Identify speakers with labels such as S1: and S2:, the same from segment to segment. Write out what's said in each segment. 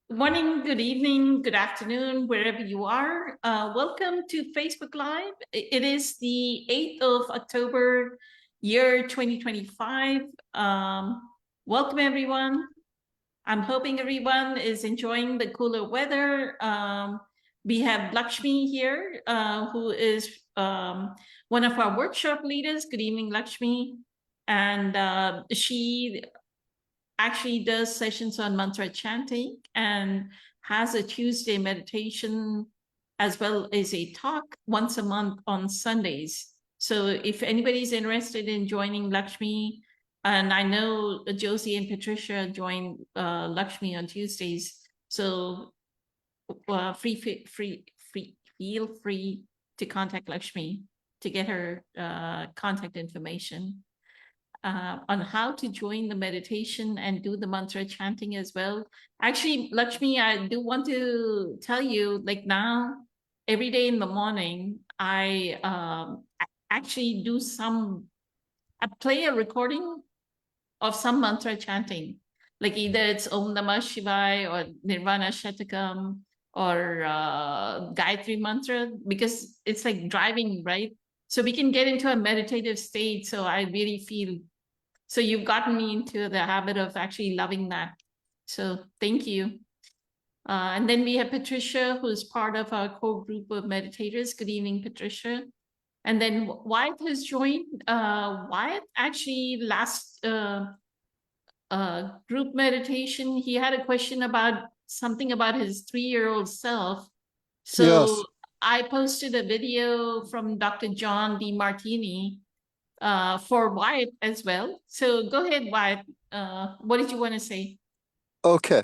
S1: Good morning, good evening, good afternoon, wherever you are. Welcome to Facebook Live. It is the 8th of October, year 2025. Welcome, everyone. I'm hoping everyone is enjoying the cooler weather. We have Lakshmi here, who is one of our workshop leaders. Good evening, Lakshmi. And she actually does sessions on mantra chanting and has a Tuesday meditation as well as a talk once a month on Sundays. So if anybody's interested in joining Lakshmi, and I know Josie and Patricia join Lakshmi on Tuesdays, so feel free to contact Lakshmi to get her contact information on how to join the meditation and do the mantra chanting as well. Actually, Lakshmi, I do want to tell you, like now, every day in the morning, I actually I play a recording of some mantra chanting. Like either it's Om Namah Shivaya or Nirvana Shatakam or Gayatri Mantra, because it's like driving, right? So we can get into a meditative state. So I really feel so you've gotten me into the habit of actually loving that. So thank you. And then we have Patricia, who's part of our core group of meditators. Good evening, Patricia. And then Wyatt has joined. Wyatt actually last group meditation, he had a question about something about his 3-year-old self. So
S2: Yes.
S1: I posted a video from Dr. John Demartini for Wyatt as well. So go ahead, Wyatt. What did you want to say?
S2: Okay.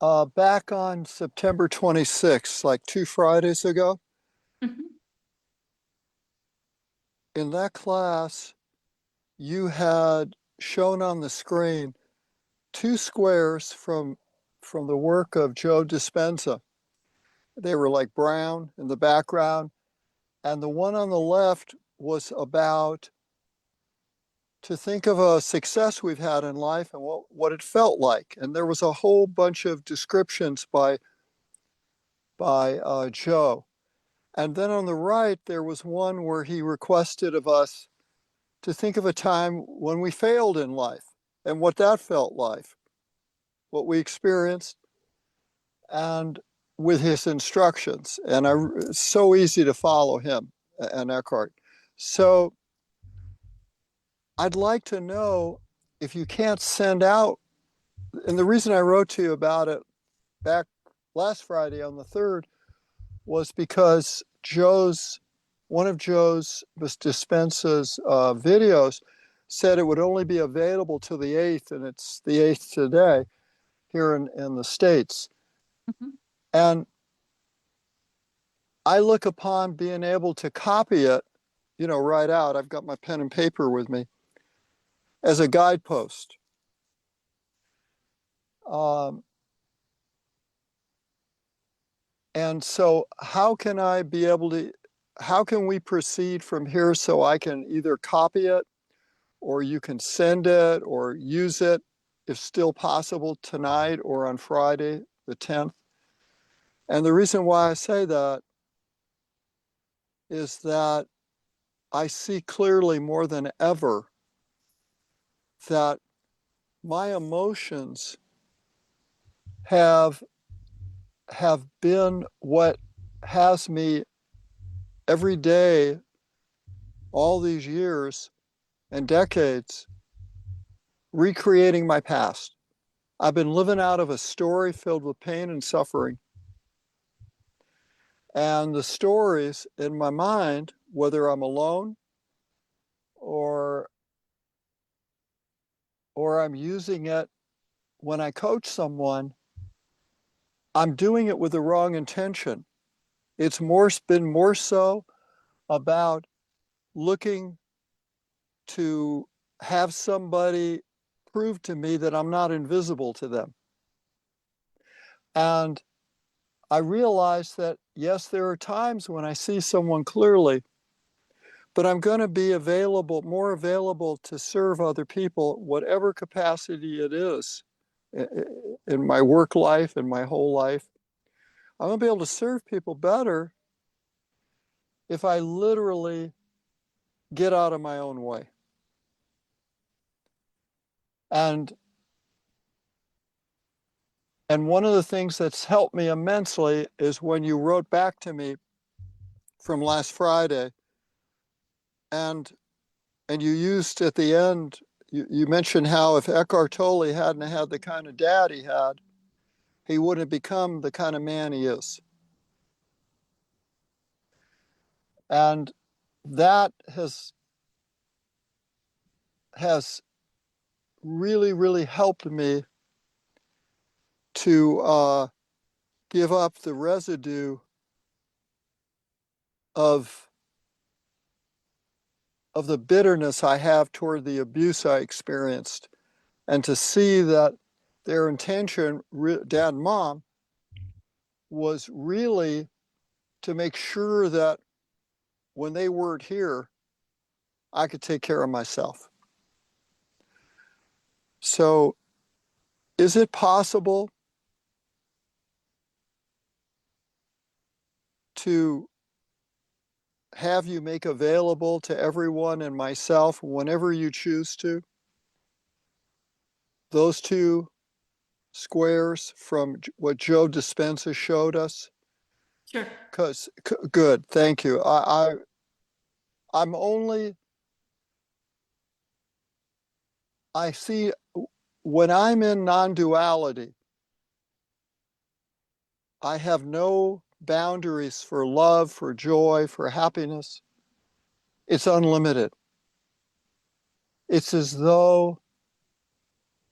S2: Back on September 26th, like 2 Fridays ago,
S1: Mhm.
S2: in that class, you had shown on the screen two squares from the work of Joe Dispenza. They were like brown in the background, and the one on the left was about to think of a success we've had in life and what it felt like. And there was a whole bunch of descriptions by Joe. And then on the right, there was one where he requested of us to think of a time when we failed in life and what that felt like, what we experienced, and with his instructions. And it's so easy to follow him and Eckhart. So I'd like to know if you can't send out, and the reason I wrote to you about it back last Friday on the 3rd was because one of Joe's Dispenza's videos said it would only be available till the 8th, and it's the 8th today here in the States.
S1: Mhm.
S2: And I look upon being able to copy it, right out. I've got my pen and paper with me as a guidepost. Um, and so how can we proceed from here so I can either copy it or you can send it or use it if still possible tonight or on Friday, the 10th. And the reason why I say that is that I see clearly more than ever that my emotions have been what has me every day, all these years and decades, recreating my past. I've been living out of a story filled with pain and suffering. And the stories in my mind, whether I'm alone or I'm using it when I coach someone, I'm doing it with the wrong intention. It's been more so about looking to have somebody prove to me that I'm not invisible to them. And I realize that, yes, there are times when I see someone clearly, but I'm going to be more available to serve other people, whatever capacity it is in my work life and my whole life. I'm going to be able to serve people better if I literally get out of my own way. And one of the things that's helped me immensely is when you wrote back to me from last Friday, and you used at the end, you mentioned how if Eckhart Tolle hadn't had the kind of dad he had, he wouldn't have become the kind of man he is. And that has really, really helped me to give up the residue of the bitterness I have toward the abuse I experienced, and to see that their intention, dad and mom, was really to make sure that when they weren't here, I could take care of myself. So, is it possible to have you make available to everyone and myself, whenever you choose to, those two squares from what Joe Dispenza showed us?
S1: Sure.
S2: Because good, thank you. I'm only, I see when I'm in non-duality, I have no boundaries for love, for joy, for happiness. It's unlimited. It's as though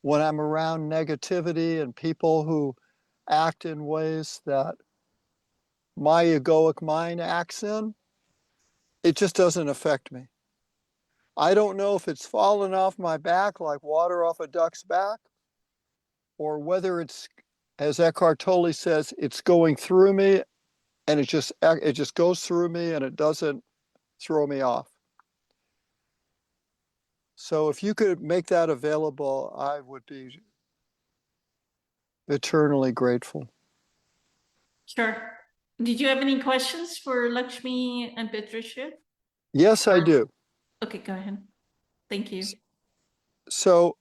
S2: when I'm around negativity and people who act in ways that my egoic mind acts in, it just doesn't affect me. I don't know if it's fallen off my back like water off a duck's back, or whether it's, as Eckhart Tolle says, it's going through me, and it just goes through me and it doesn't throw me off. So if you could make that available, I would be eternally grateful.
S1: Sure. Did you have any questions for Lakshmi and Patricia?
S2: Yes, I do.
S1: Okay, go ahead. Thank you.
S2: So,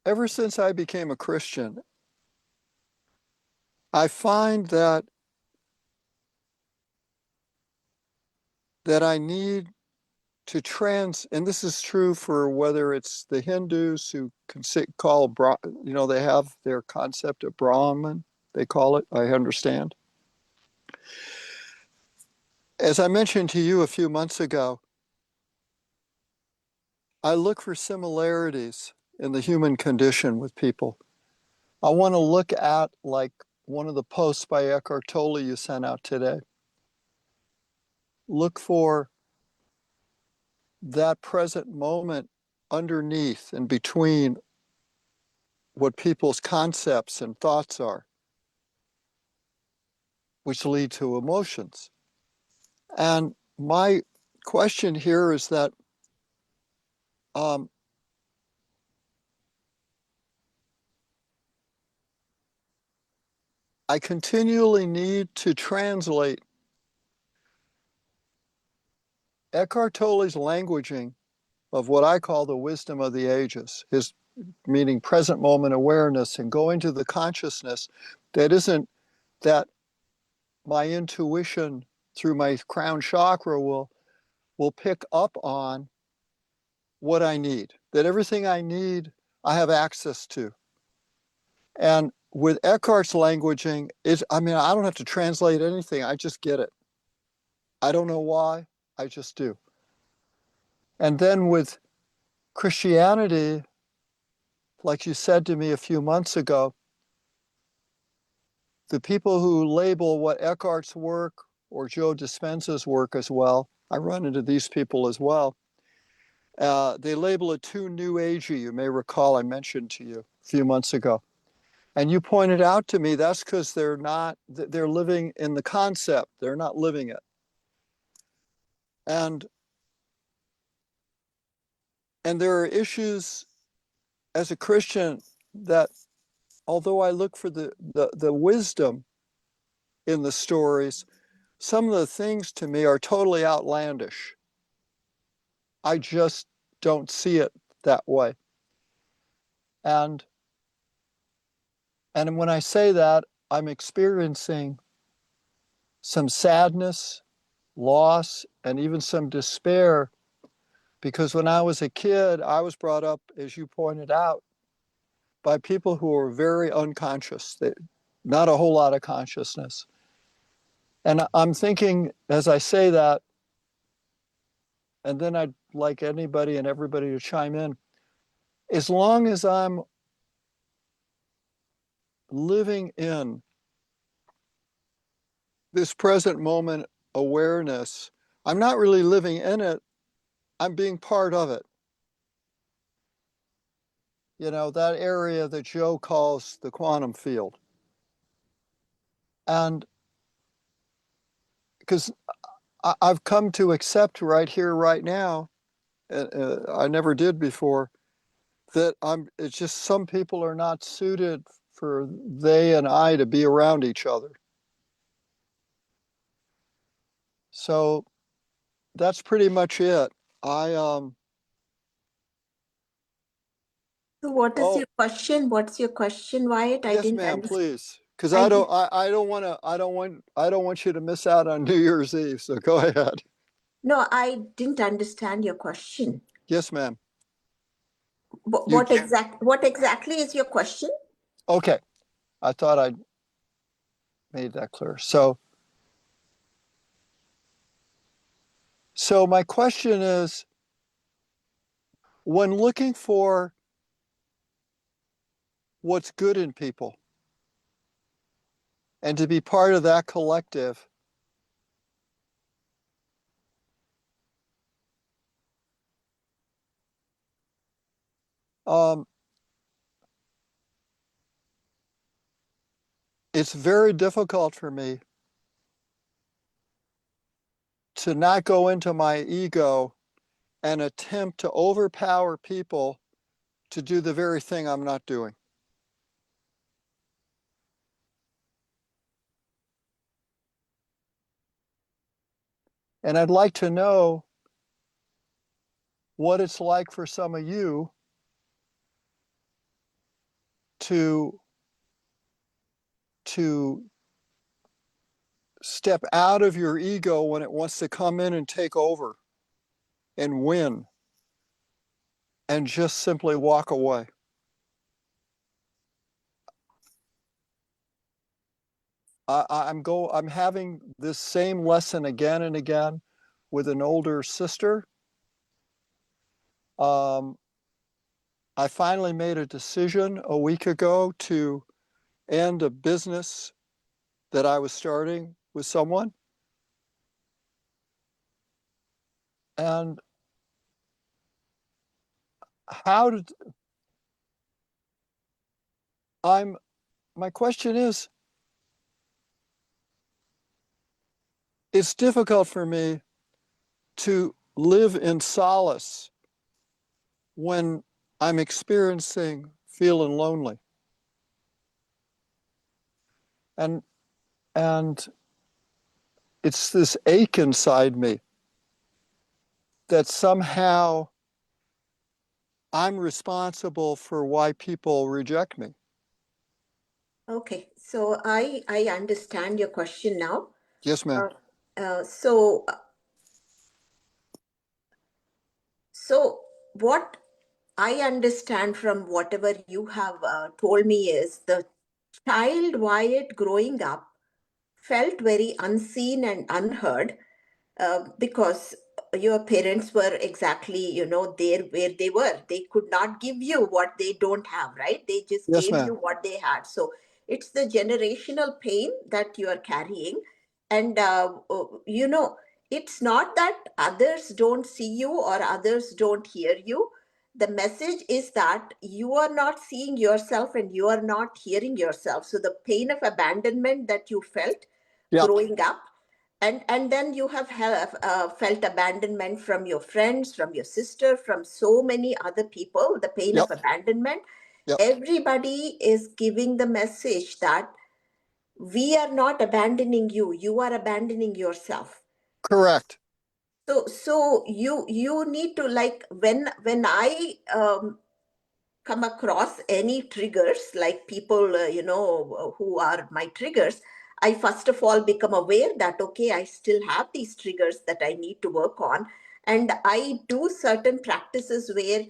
S2: ever since I became a Christian, I find that I need to and this is true for whether it's the Hindus who call, they have their concept of Brahman, they call it, I understand. As I mentioned to you a few months ago, I look for similarities in the human condition with people. I want to look at, like one of the posts by Eckhart Tolle you sent out today. Look for that present moment underneath and between what people's concepts and thoughts are, which lead to emotions. And my question here is that I continually need to translate Eckhart Tolle's languaging of what I call the wisdom of the ages, his meaning present moment awareness, and going to the consciousness that isn't that my intuition through my crown chakra will pick up on what I need, that everything I need, I have access to. And with Eckhart's languaging, I don't have to translate anything. I just get it. I don't know why, I just do. And then with Christianity, like you said to me a few months ago, the people who label what Eckhart's work or Joe Dispenza's work as well, I run into these people as well, they label it too new agey. You may recall I mentioned to you a few months ago. And you pointed out to me that's because they're living in the concept. They're not living it. And And there are issues as a Christian that, although I look for the wisdom in the stories, some of the things to me are totally outlandish. I just don't see it that way. And when I say that, I'm experiencing some sadness, loss, and even some despair, because when I was a kid, I was brought up, as you pointed out, by people who were very unconscious, not a whole lot of consciousness. And I'm thinking, as I say that, and then I'd like anybody and everybody to chime in, as long as I'm living in this present moment awareness, I'm not really living in it, I'm being part of it. You know, that area that Joe calls the quantum field. And because I've come to accept right here, right now, I never did before, that it's just some people are not suited for they and I to be around each other. So that's pretty much it.
S3: So what is your question? What's your question, Wyatt? I
S2: Yes,
S3: didn't
S2: ma'am,
S3: understand.
S2: please. Because I don't want you to miss out on New Year's Eve. So go ahead.
S3: No, I didn't understand your question.
S2: Yes, ma'am.
S3: What exactly is your question?
S2: Okay. I thought I made that clear. So my question is, when looking for what's good in people and to be part of that collective, it's very difficult for me to not go into my ego and attempt to overpower people to do the very thing I'm not doing. And I'd like to know what it's like for some of you to step out of your ego when it wants to come in and take over and win, and just simply walk away. I'm having this same lesson again and again with an older sister. I finally made a decision a week ago to end a business that I was starting with someone. And my question is, it's difficult for me to live in solace when I'm experiencing feeling lonely. And it's this ache inside me that somehow I'm responsible for why people reject me.
S3: Okay, so I understand your question now.
S2: Yes, ma'am.
S3: So what I understand from whatever you have told me is the child Wyatt growing up felt very unseen and unheard because your parents were exactly, there where they were. They could not give you what they don't have, right? They just
S2: Yes,
S3: gave
S2: ma'am.
S3: you what they had. So it's the generational pain that you are carrying. And, it's not that others don't see you or others don't hear you. The message is that you are not seeing yourself and you are not hearing yourself. So the pain of abandonment that you felt
S2: Yeah.
S3: growing up, And then you have felt abandonment from your friends, from your sister, from so many other people, the pain
S2: Yep.
S3: of abandonment.
S2: Yep.
S3: Everybody is giving the message that we are not abandoning you, you are abandoning yourself.
S2: Correct.
S3: So you need to, like, when I come across any triggers, like people who are my triggers, I first of all become aware that okay, I still have these triggers that I need to work on, and I do certain practices where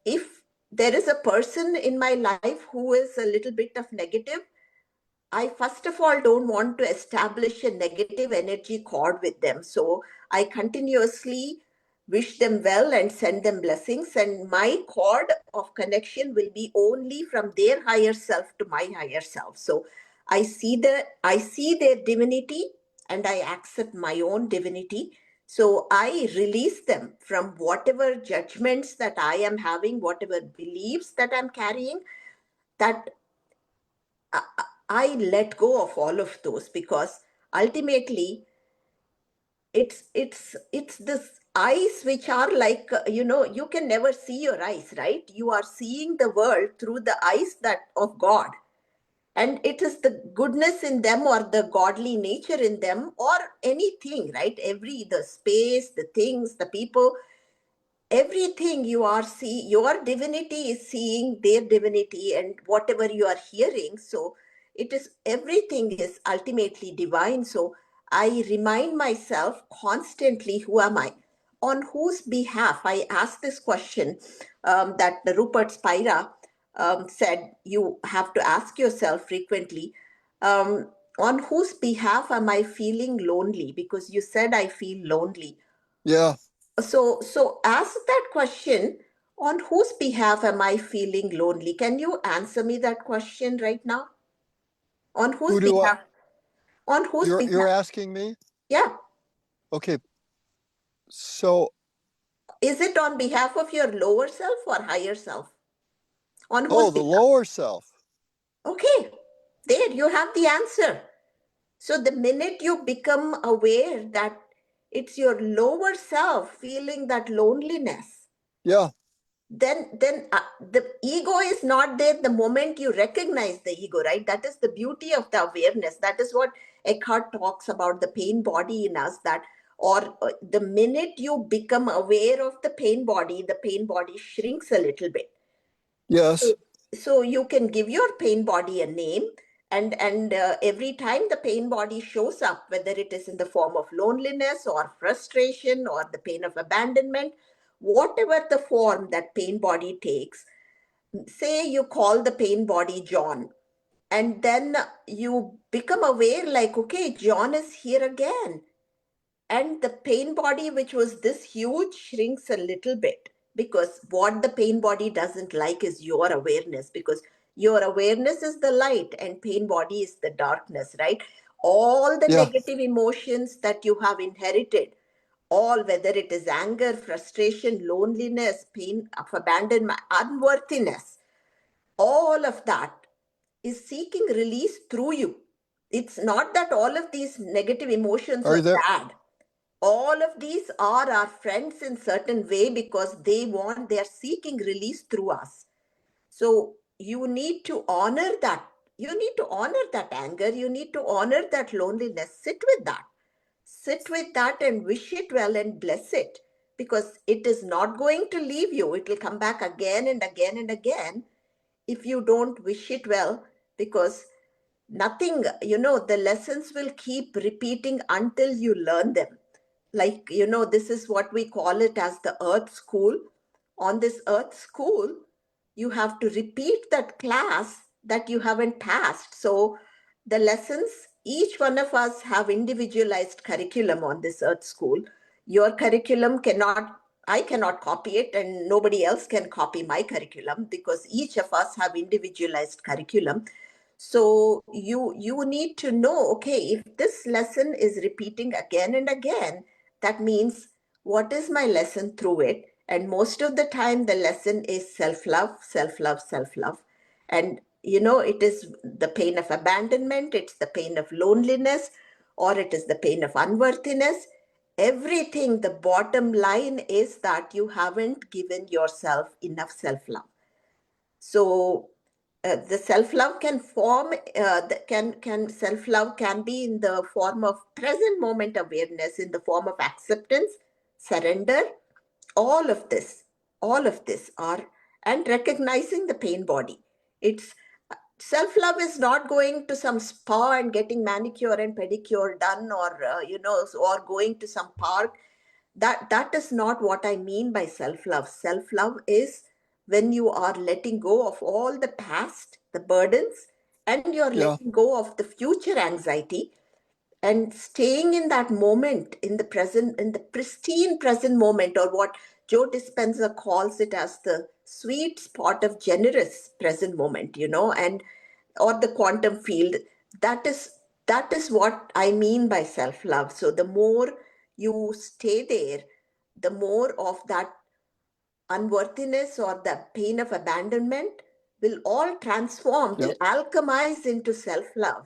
S3: if there is a person in my life who is a little bit of negative, I first of all don't want to establish a negative energy cord with them. So I continuously wish them well and send them blessings. And my cord of connection will be only from their higher self to my higher self. So I see their divinity and I accept my own divinity. So I release them from whatever judgments that I am having, whatever beliefs that I'm carrying, that I let go of all of those, because ultimately it's this eyes which are like you can never see your eyes, right? You are seeing the world through the eyes that of God, and it is the goodness in them or the godly nature in them or anything, right? The space, the things, the people, everything you are see, your divinity is seeing their divinity, and whatever you are hearing, so it is, everything is ultimately divine. So I remind myself constantly, who am I, on whose behalf? I ask this question that the Rupert Spira said you have to ask yourself frequently, um, on whose behalf am I feeling lonely? Because you said I feel lonely.
S2: Yeah.
S3: So ask that question, on whose behalf am I feeling lonely? Can you answer me that question right now? On whose
S2: Who do I,
S3: behalf? On whose
S2: you're
S3: behalf?
S2: asking me?
S3: Yeah.
S2: Okay. So,
S3: Is it on behalf of your lower self or higher self? On whose
S2: oh, the
S3: behalf?
S2: lower self.
S3: Okay. There you have the answer. So the minute you become aware that it's your lower self feeling that loneliness,
S2: Yeah.
S3: then the ego is not there the moment you recognize the ego, right? That is the beauty of the awareness. That is what Eckhart talks about, the pain body in us, that or the minute you become aware of the pain body shrinks a little bit.
S2: Yes.
S3: So you can give your pain body a name, and every time the pain body shows up, whether it is in the form of loneliness or frustration or the pain of abandonment, whatever the form that pain body takes, say you call the pain body John, and then you become aware, like, okay, John is here again, and the pain body, which was this huge, shrinks a little bit, because what the pain body doesn't like is your awareness, because your awareness is the light and pain body is the darkness, right? All the
S2: Yeah.
S3: negative emotions that you have inherited, all, whether it is anger, frustration, loneliness, pain of abandonment, unworthiness, all of that is seeking release through you. It's not that all of these negative emotions
S2: Are
S3: are
S2: you there?
S3: bad. All of these are our friends in certain way, because they are seeking release through us. So you need to honor that. You need to honor that anger. You need to honor that loneliness. Sit with that and wish it well and bless it, because it is not going to leave you. It will come back again and again and again if you don't wish it well, because nothing, the lessons will keep repeating until you learn them. Like, this is what we call it as the earth school. On this earth school, you have to repeat that class that you haven't passed. So the lessons, each one of us have individualized curriculum on this earth school. Your curriculum I cannot copy it, and nobody else can copy my curriculum, because each of us have individualized curriculum. So you need to know, okay, if this lesson is repeating again and again, that means, what is my lesson through it? And most of the time, the lesson is self-love, self-love, self-love. And it is the pain of abandonment, it's the pain of loneliness. or it is the pain of unworthiness. Everything, the bottom line is that you haven't given yourself enough self-love. So the self-love can form, can self-love can be in the form of present moment awareness, in the form of acceptance, surrender, all of this, are, and recognizing the pain body. It's self-love is not going to some spa and getting manicure and pedicure done, or or going to some park. That is not what I mean by self-love. Self-love is when you are letting go of all the past, the burdens, and you're
S2: Yeah.
S3: letting go of the future anxiety, and staying in that moment, in the present, in the pristine present moment, or what Joe Dispenza calls it as the sweet spot of generous present moment, and or the quantum field. That is what I mean by self-love. So the more you stay there, the more of that unworthiness or the pain of abandonment will all transform, will alchemize into self-love.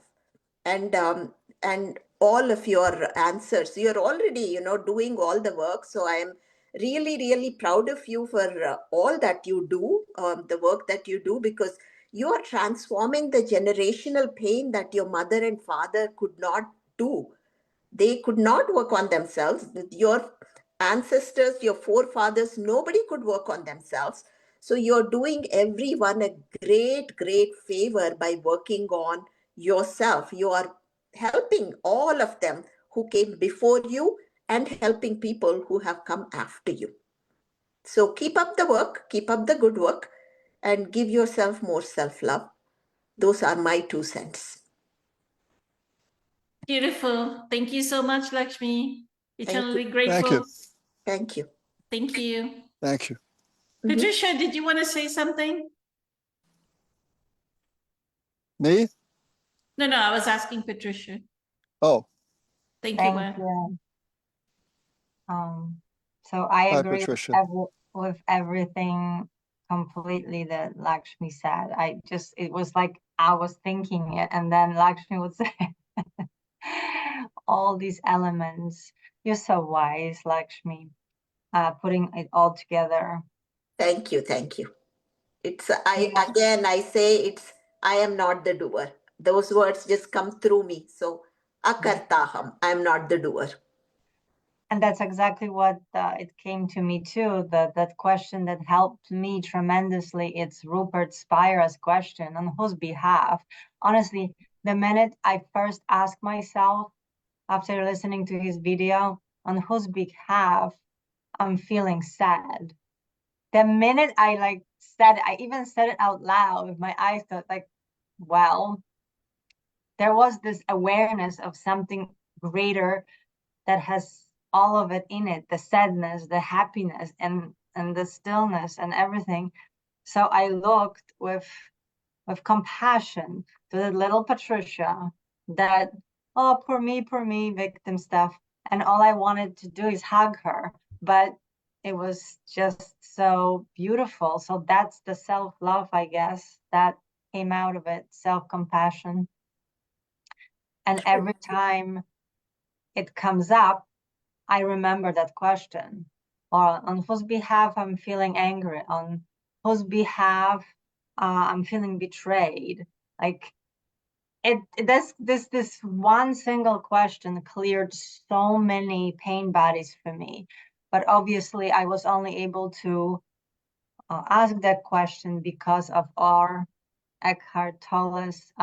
S3: And all of your answers, you're already doing all the work. So I am really, really proud of you for all that you do, the work that you do, because you are transforming the generational pain that your mother and father could not do. They could not work on themselves. Your ancestors, your forefathers, nobody could work on themselves. So you're doing everyone a great, great favor by working on yourself. You are helping all of them who came before you and helping people who have come after you. So keep up the work, keep up the good work, and give yourself more self-love. Those are my 2 cents.
S1: Beautiful. Thank you so much, Lakshmi. Eternally grateful.
S2: Thank you.
S3: Thank you.
S1: Thank you.
S2: Thank you.
S1: Patricia, did you want to say something?
S2: Me?
S1: No, I was asking Patricia.
S2: Oh,
S1: Thank you,
S4: Thank
S1: Gwen.
S4: you. So I
S2: hi,
S4: agree
S2: Patricia.
S4: with everything completely that Lakshmi said. It was like I was thinking it, and then Lakshmi would say all these elements. You're so wise, Lakshmi, putting it all together.
S3: Thank you. I say I am not the doer. Those words just come through me. So akartaham, I am not the doer.
S4: And that's exactly what it came to me too. That question that helped me tremendously. It's Rupert Spira's question: on whose behalf? Honestly, the minute I first asked myself after listening to his video, on whose behalf I'm feeling sad. The minute I I even said it out loud with my eyes closed, well, there was this awareness of something greater that has all of it in it, the sadness, the happiness, and the stillness and everything. So I looked with compassion to the little Patricia that, oh, poor me, victim stuff. And all I wanted to do is hug her. But it was just so beautiful. So that's the self-love, I guess, that came out of it, self-compassion. And every time it comes up, I remember that question. Or on whose behalf I'm feeling angry, on whose behalf I'm feeling betrayed. Like this one single question cleared so many pain bodies for me. But obviously I was only able to ask that question because of our Eckhart Tolle's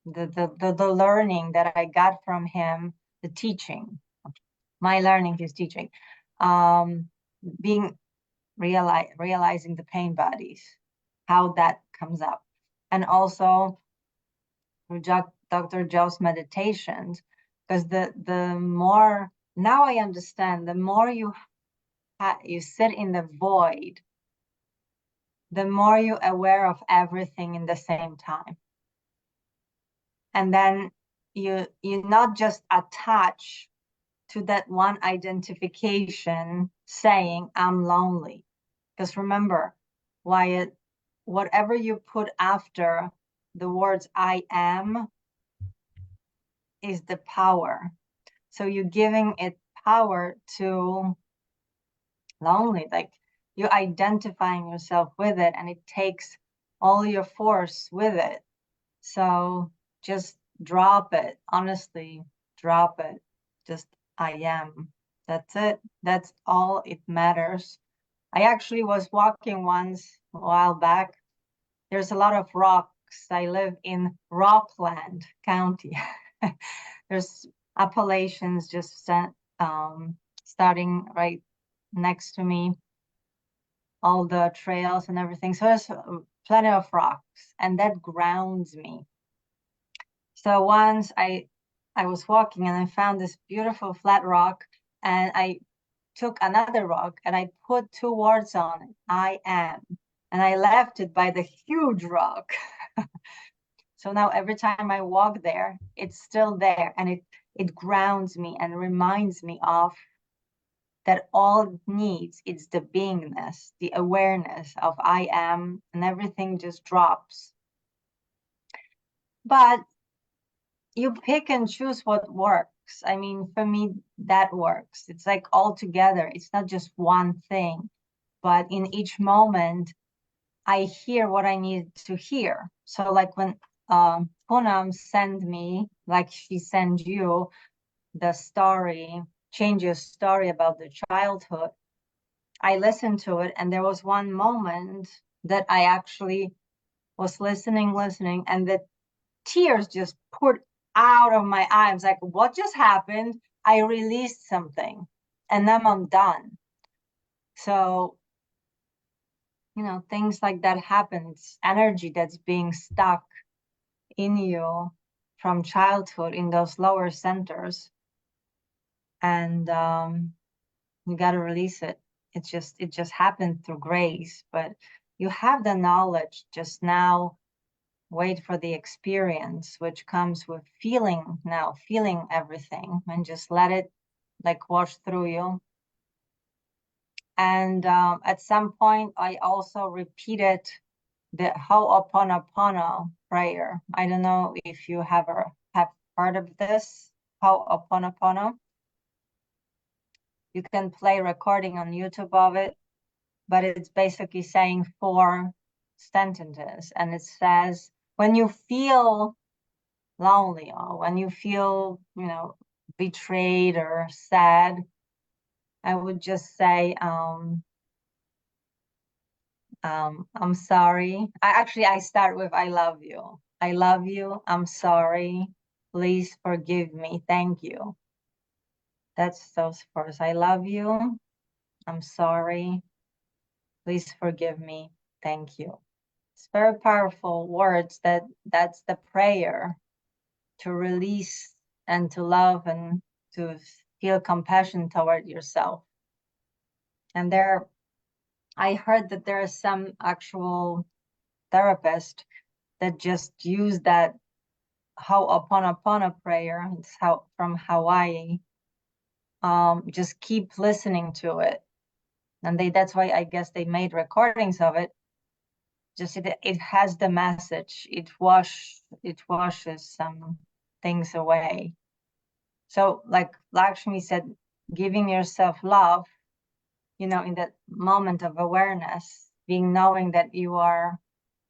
S4: the learning that I got from him, the teaching, my learning, his teaching, realizing the pain bodies, how that comes up, and also through Dr. Joe's meditations, because the more now I understand, the more you sit in the void, the more you're aware of everything in the same time. And then you not just attach to that one identification saying, I'm lonely. Because remember, Wyatt, whatever you put after the words I am is the power. So you're giving it power to lonely, like you're identifying yourself with it, and it takes all your force with it. So just drop it. Honestly, drop it. Just I am. That's it. That's all it matters. I actually was walking once a while back. There's a lot of rocks. I live in Rockland County. There's Appalachians just starting right next to me, all the trails and everything. So there's plenty of rocks, and that grounds me. So once I was walking and I found this beautiful flat rock, and I took another rock and I put 2 words on it, I am, and I left it by the huge rock. So now every time I walk there, it's still there, and it grounds me and reminds me of that all it needs is the beingness, the awareness of I am, and everything just drops. But you pick and choose what works. I mean, for me, that works. It's like all together. It's not just one thing, but in each moment, I hear what I need to hear. So like when Poonam sent me, like she sent you, the story, change your story about the childhood, I listened to it, and there was one moment that I actually was listening, and the tears just poured out of my eyes. Like, what just happened? I released something, and then I'm done. So, you know, things like that happen. It's energy that's being stuck in you from childhood in those lower centers, and you got to release it. It just happened through grace, but you have the knowledge. Just now wait for the experience, which comes with feeling everything, and just let it like wash through you. And at some point I also repeated the Ho'oponopono prayer. I don't know if you have heard of this Ho'oponopono. You can play recording on YouTube of it, but it's basically saying 4 sentences, and it says, when you feel lonely, or when you feel, you know, betrayed or sad, I would just say, I'm sorry. I start with I love you. I love you. I'm sorry. Please forgive me. Thank you. That's those first. I love you. I'm sorry. Please forgive me. Thank you. It's very powerful words. That's the prayer to release and to love and to feel compassion toward yourself. And I heard that there are some actual therapists that just use that Ho'oponopono prayer. It's from Hawaii. Just keep listening to it, and that's why I guess they made recordings of it. Just it has the message. It washes some things away. So like Lakshmi said, giving yourself love, you know, in that moment of awareness, knowing that you are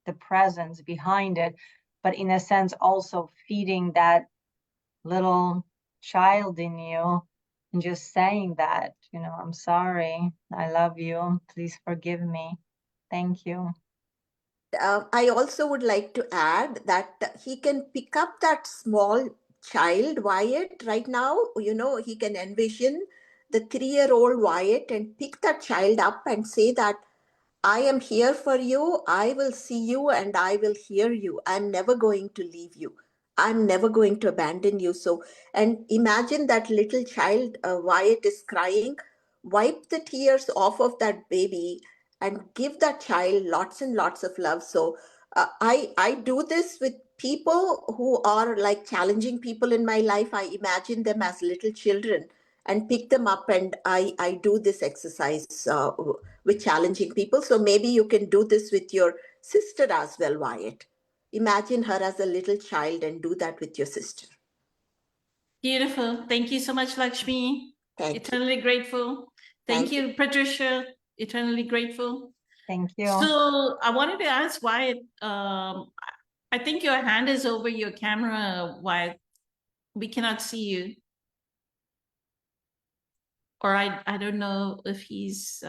S4: the presence behind it, but in a sense also feeding that little child in you, and just saying that, you know, I'm sorry, I love you, please forgive me, thank you.
S3: I also would like to add that he can pick up that small child Wyatt right now. You know, he can envision the 3-year-old Wyatt and pick that child up and say that I am here for you. I will see you and I will hear you. I'm never going to leave you. I'm never going to abandon you. So, and imagine that little child, Wyatt is crying. Wipe the tears off of that baby and give that child lots and lots of love. So, I do this with people who are like challenging people in my life. I imagine them as little children and pick them up, and I do this exercise with challenging people. So maybe you can do this with your sister as well, Wyatt. imagine her as a little child and do that with your sister.
S1: Beautiful. Thank you so much, Lakshmi.
S3: Thank you.
S1: Eternally grateful. Thank
S3: Thank
S1: you, Patricia. Eternally grateful.
S4: Thank you.
S1: So I wanted to ask Wyatt, I think your hand is over your camera, Wyatt. We cannot see you. Or I don't know if he's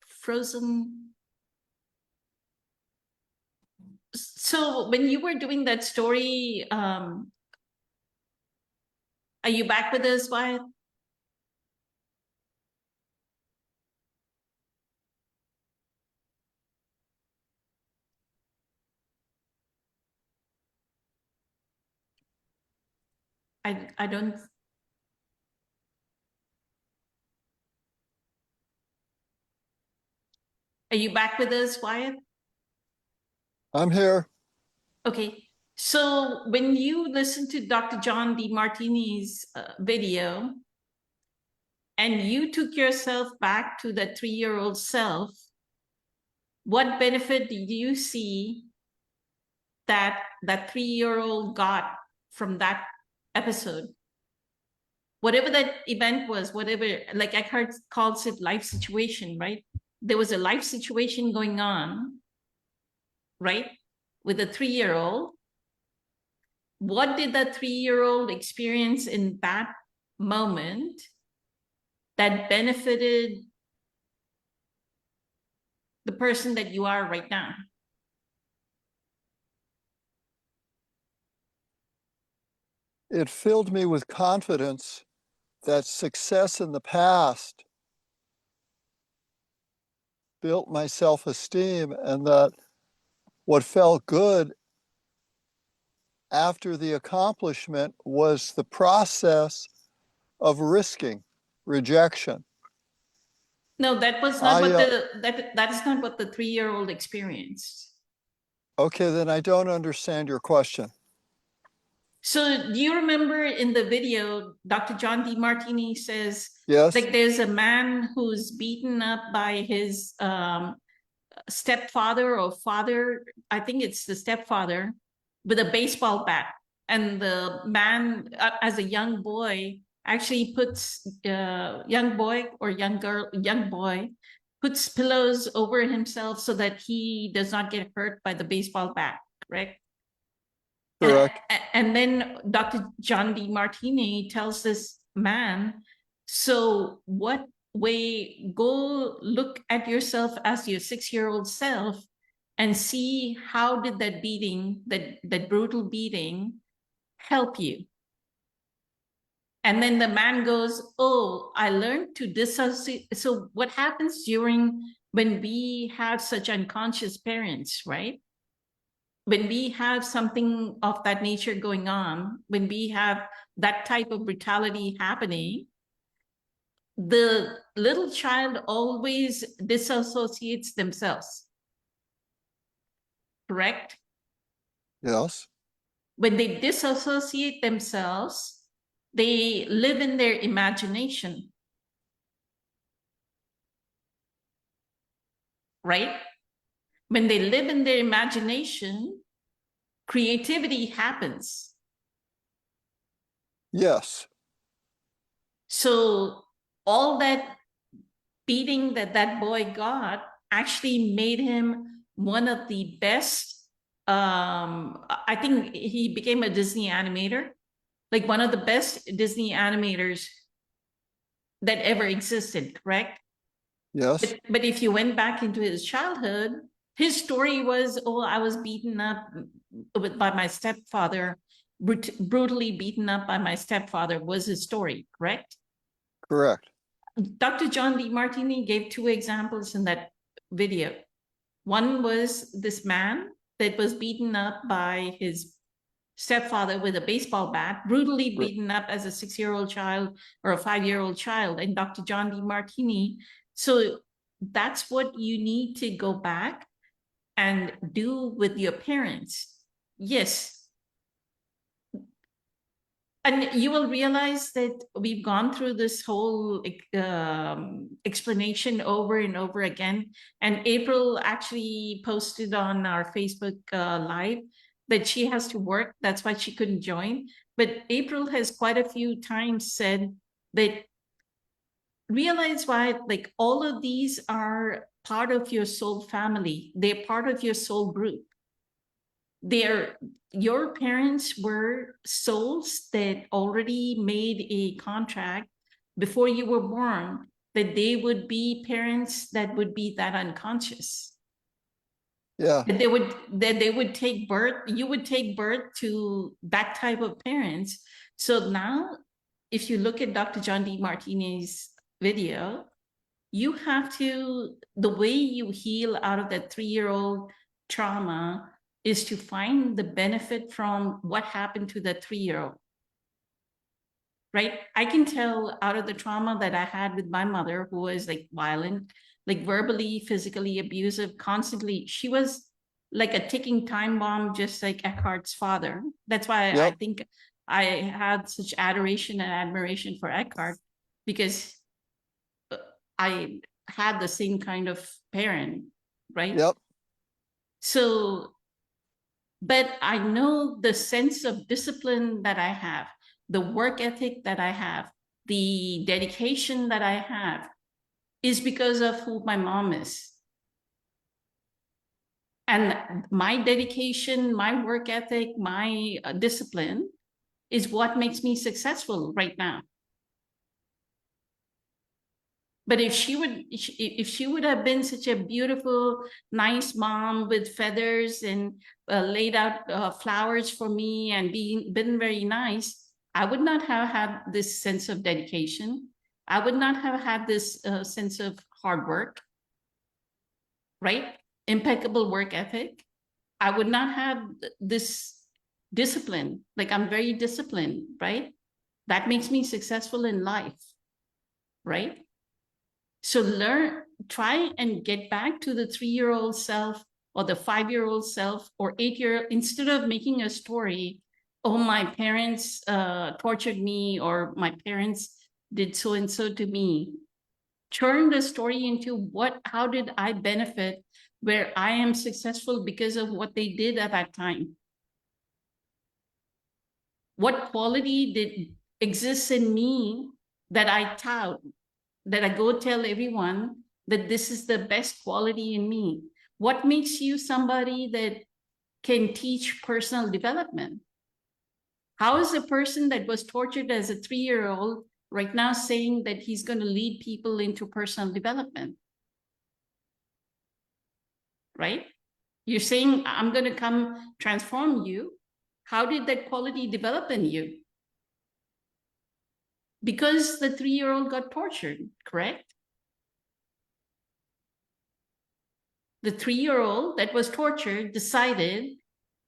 S1: frozen. So when you were doing that story, are you back with us, Wyatt? I don't. Are you back with us, Wyatt?
S2: I'm here.
S1: Okay. So when you listen to Dr. John Demartini's video, and you took yourself back to the 3-year-old self, what benefit did you see that 3-year-old got from that episode? Whatever that event was, whatever, like Eckhart calls it life situation, right? There was a life situation going on, right? With a 3-year-old. What did that 3-year-old experience in that moment that benefited the person that you are right now?
S2: It filled me with confidence that success in the past built my self-esteem, and that what felt good after the accomplishment was the process of risking rejection.
S1: No, that was not
S2: I,
S1: what that is not what the 3-year-old experienced.
S2: Okay, then I don't understand your question.
S1: So do you remember in the video, Dr. John Demartini says,
S2: Yes,
S1: like there's a man who's beaten up by his stepfather or father, I think it's the stepfather, with a baseball bat. And the man, as a young boy, actually puts young boy or young girl, young boy, puts pillows over himself so that he does not get hurt by the baseball bat, correct?
S2: correct.
S1: And then Dr. John Demartini tells this man, so what way, go look at yourself as your 6-year-old self and see how did that beating, that brutal beating help you? And then the man goes, oh, I learned to dissociate. So what happens when we have such unconscious parents, right? When we have something of that nature going on, when we have that type of brutality happening, the little child always disassociates themselves. Correct?
S2: Yes,
S1: When they disassociate themselves, they live in their imagination. Right? When they live in their imagination, creativity happens.
S2: yes,
S1: So all that beating that boy got actually made him one of the best. I think he became a Disney animator, like one of the best Disney animators that ever existed, correct?
S2: yes,
S1: But if you went back into his childhood, his story was, oh, I was beaten up by my stepfather, brutally beaten up by my stepfather was his story, correct?
S2: correct.
S1: Dr. John Demartini gave 2 examples in that video. One was this man that was beaten up by his stepfather with a baseball bat, brutally beaten up as a 6-year-old child or a 5-year-old child, and Dr. John Demartini. So that's what you need to go back and do with your parents. Yes. And you will realize that we've gone through this whole explanation over and over again. And April actually posted on our Facebook Live that she has to work. That's why she couldn't join. But April has quite a few times said that realize why, like, all of these are part of your soul family. They're part of your soul group. Your parents were souls that already made a contract before you were born that they would be parents that would be that unconscious.
S2: Yeah.
S1: That they would take birth, you would take birth to that type of parents. So now, if you look at Dr. John Demartini's video, you have to, the way you heal out of that 3-year-old trauma is to find the benefit from what happened to the 3-year-old. Right? I can tell out of the trauma that I had with my mother, who was like violent, like verbally, physically abusive, constantly. She was like a ticking time bomb, just like Eckhart's father. That's why I
S2: Yep.
S1: think I had such adoration and admiration for Eckhart, because I had the same kind of parent, right?
S2: Yep.
S1: So, but I know the sense of discipline that I have, the work ethic that I have, the dedication that I have is because of who my mom is. And my dedication, my work ethic, my discipline is what makes me successful right now. But if she would have been such a beautiful, nice mom with feathers and laid out flowers for me and been very nice, I would not have had this sense of dedication. I would not have had this sense of hard work, right? Impeccable work ethic. I would not have this discipline. Like, I'm very disciplined, right? That makes me successful in life, right? So try and get back to the 3-year-old self or the 5-year-old self or 8-year, instead of making a story, oh, my parents tortured me, or my parents did so and so to me. Turn the story into how did I benefit where I am successful because of what they did at that time? What quality exists in me that I tout, that I go tell everyone that this is the best quality in me? What makes you somebody that can teach personal development? How is a person that was tortured as a 3-year-old right now saying that he's going to lead people into personal development? Right? You're saying, I'm going to come transform you. How did that quality develop in you? Because the 3-year-old got tortured, correct? The 3-year-old that was tortured decided,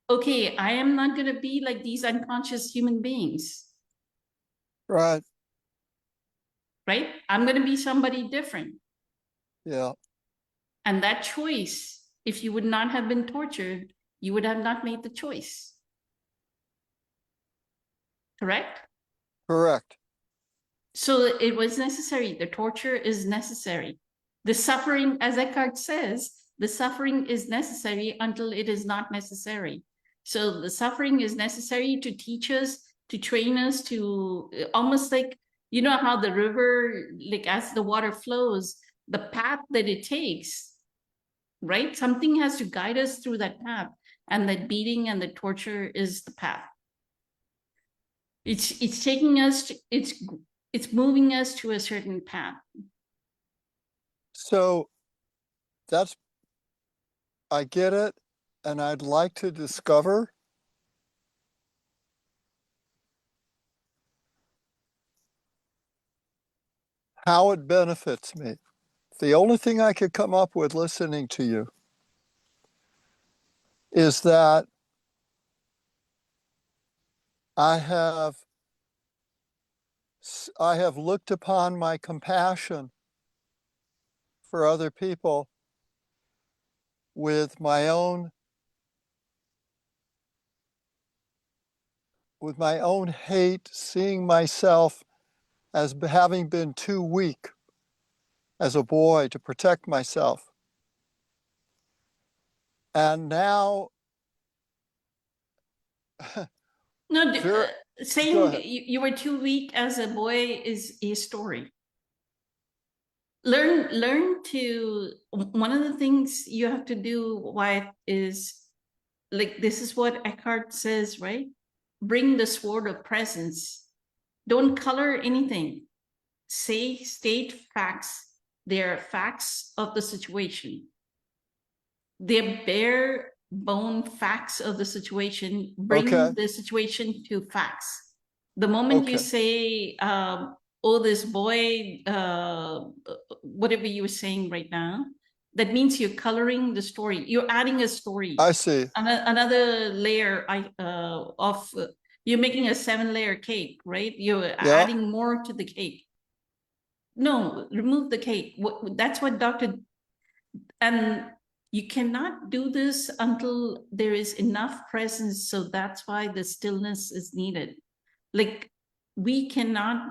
S1: okay, I am not going to be like these unconscious human beings.
S2: Right.
S1: Right? I'm going to be somebody different.
S2: Yeah.
S1: And that choice, if you would not have been tortured, you would have not made the choice. Correct?
S2: Correct.
S1: So it was necessary. The torture is necessary. The suffering, as Eckhart says, the suffering is necessary until it is not necessary. So the suffering is necessary to teach us, to train us, to almost like, you know how the river, like as the water flows, the path that it takes, right? Something has to guide us through that path. And that beating and the torture is the path. It's taking us to, it's moving us to a certain path.
S2: So I get it, and I'd like to discover how it benefits me. The only thing I could come up with listening to you is that I have looked upon my compassion for other people with my own hate, seeing myself as having been too weak as a boy to protect myself. And now
S1: No,
S2: Go
S1: saying
S2: ahead.
S1: you were too weak as a boy is a story. Learn to, one of the things you have to do, Wyatt, is like, this is what Eckhart says, right? Bring the sword of presence. Don't color anything. State facts. They're facts of the situation. They're bare bone facts of the situation. Bring
S2: Okay.
S1: the situation to facts. The moment you
S2: Okay.
S1: say, oh, this boy, whatever you were saying right now, that means you're coloring the story. You're adding a story.
S2: I see.
S1: Another layer of, you're making a 7-layer cake, right? You're
S2: Yeah.
S1: adding more to the cake. No, remove the cake. That's what and you cannot do this until there is enough presence. So that's why the stillness is needed. Like, we cannot,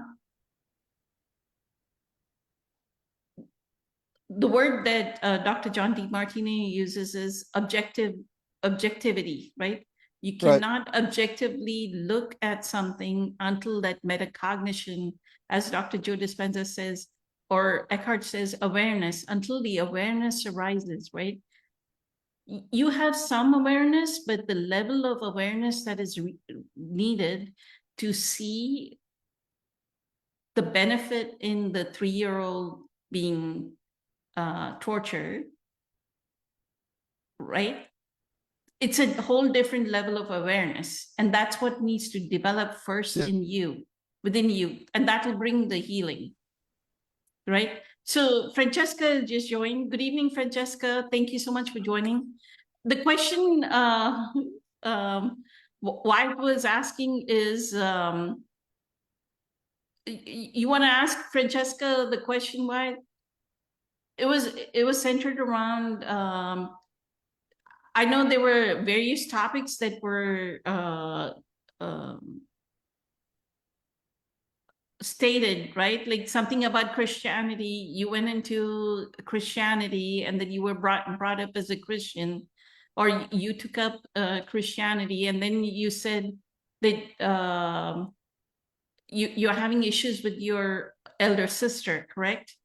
S1: the word that Dr. John Demartini uses is objectivity, right? You
S2: Right.
S1: cannot objectively look at something until that metacognition, as Dr. Joe Dispenza says, or Eckhart says, awareness, until the awareness arises, right? You have some awareness, but the level of awareness that is needed to see the benefit in the 3-year-old being tortured, right? It's a whole different level of awareness. And that's what needs to develop first
S2: Yeah.
S1: in you, within you. And that will bring the healing, right? So Francesca just joined. Good evening, Francesca. Thank you so much for joining. The question Wyatt was asking is, you want to ask Francesca the question, Wyatt? It was centered around, I know there were various topics that were stated, right? Like something about Christianity. You went into Christianity, and then you were brought up as a Christian, or you took up Christianity, and then you said that you're having issues with your elder sister, correct?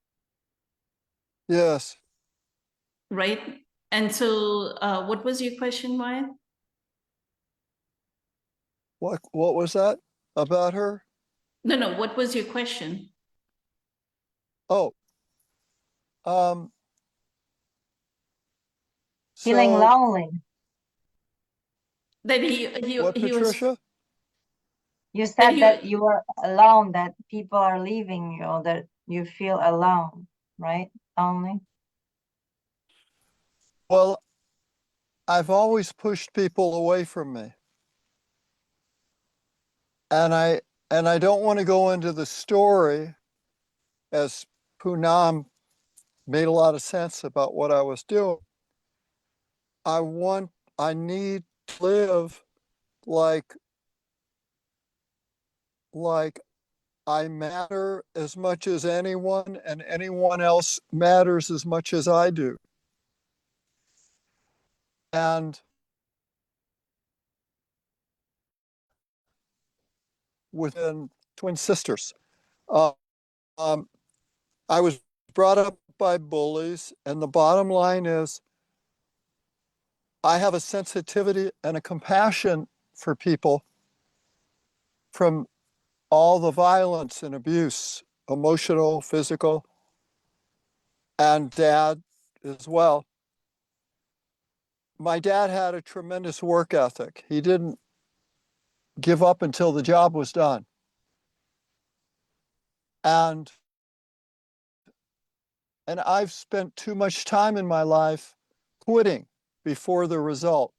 S2: Yes.
S1: Right. And so, what was your question, Wyatt?
S2: What was that about her?
S1: No. What was your question?
S2: Oh.
S4: Feeling
S2: So
S4: lonely.
S1: That
S2: what,
S1: he was
S2: Patricia?
S4: You
S1: that
S4: said
S1: he
S4: that you were alone, that people are leaving you, that you feel alone, right? Lonely.
S2: Well, I've always pushed people away from me. And I don't want to go into the story, as Poonam made a lot of sense about what I was doing. I need to live like I matter as much as anyone, and anyone else matters as much as I do. And within twin sisters, uh, um, I was brought up by bullies, and the bottom line is I have a sensitivity and a compassion for people from all the violence and abuse, emotional, physical, and dad as well. My dad had a tremendous work ethic. He didn't give up until the job was done. And I've spent too much time in my life quitting before the result.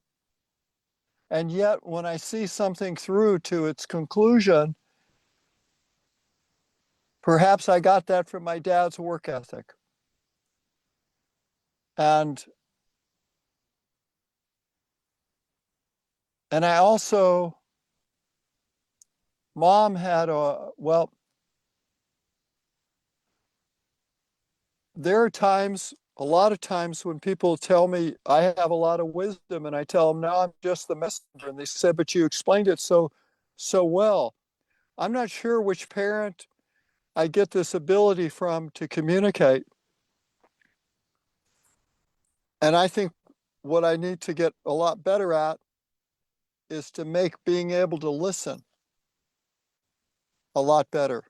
S2: And yet, when I see something through to its conclusion, perhaps I got that from my dad's work ethic. And I also, mom had well, there are times a lot of times when people tell me I have a lot of wisdom and I tell them, no, I'm just the messenger. And they say, but you explained it so well. I'm not sure which parent I get this ability from to communicate. And I think what I need to get a lot better at is to make being able to listen a lot better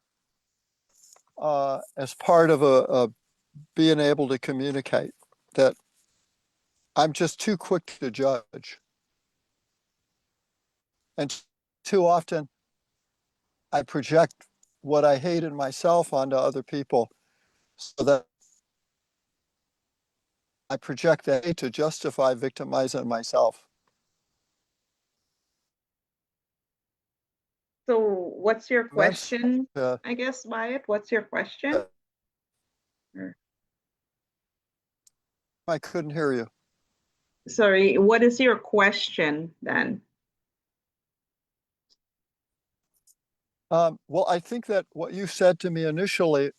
S2: as part of a being able to communicate. That I'm just too quick to judge. And too often I project what I hate in myself onto other people, so that I project that hate to justify victimizing myself.
S5: So what's your
S2: That's,
S5: question, I guess, Wyatt? What's your question?
S2: I couldn't hear you.
S5: Sorry, what is your question then?
S2: Well, I think that what you said to me initially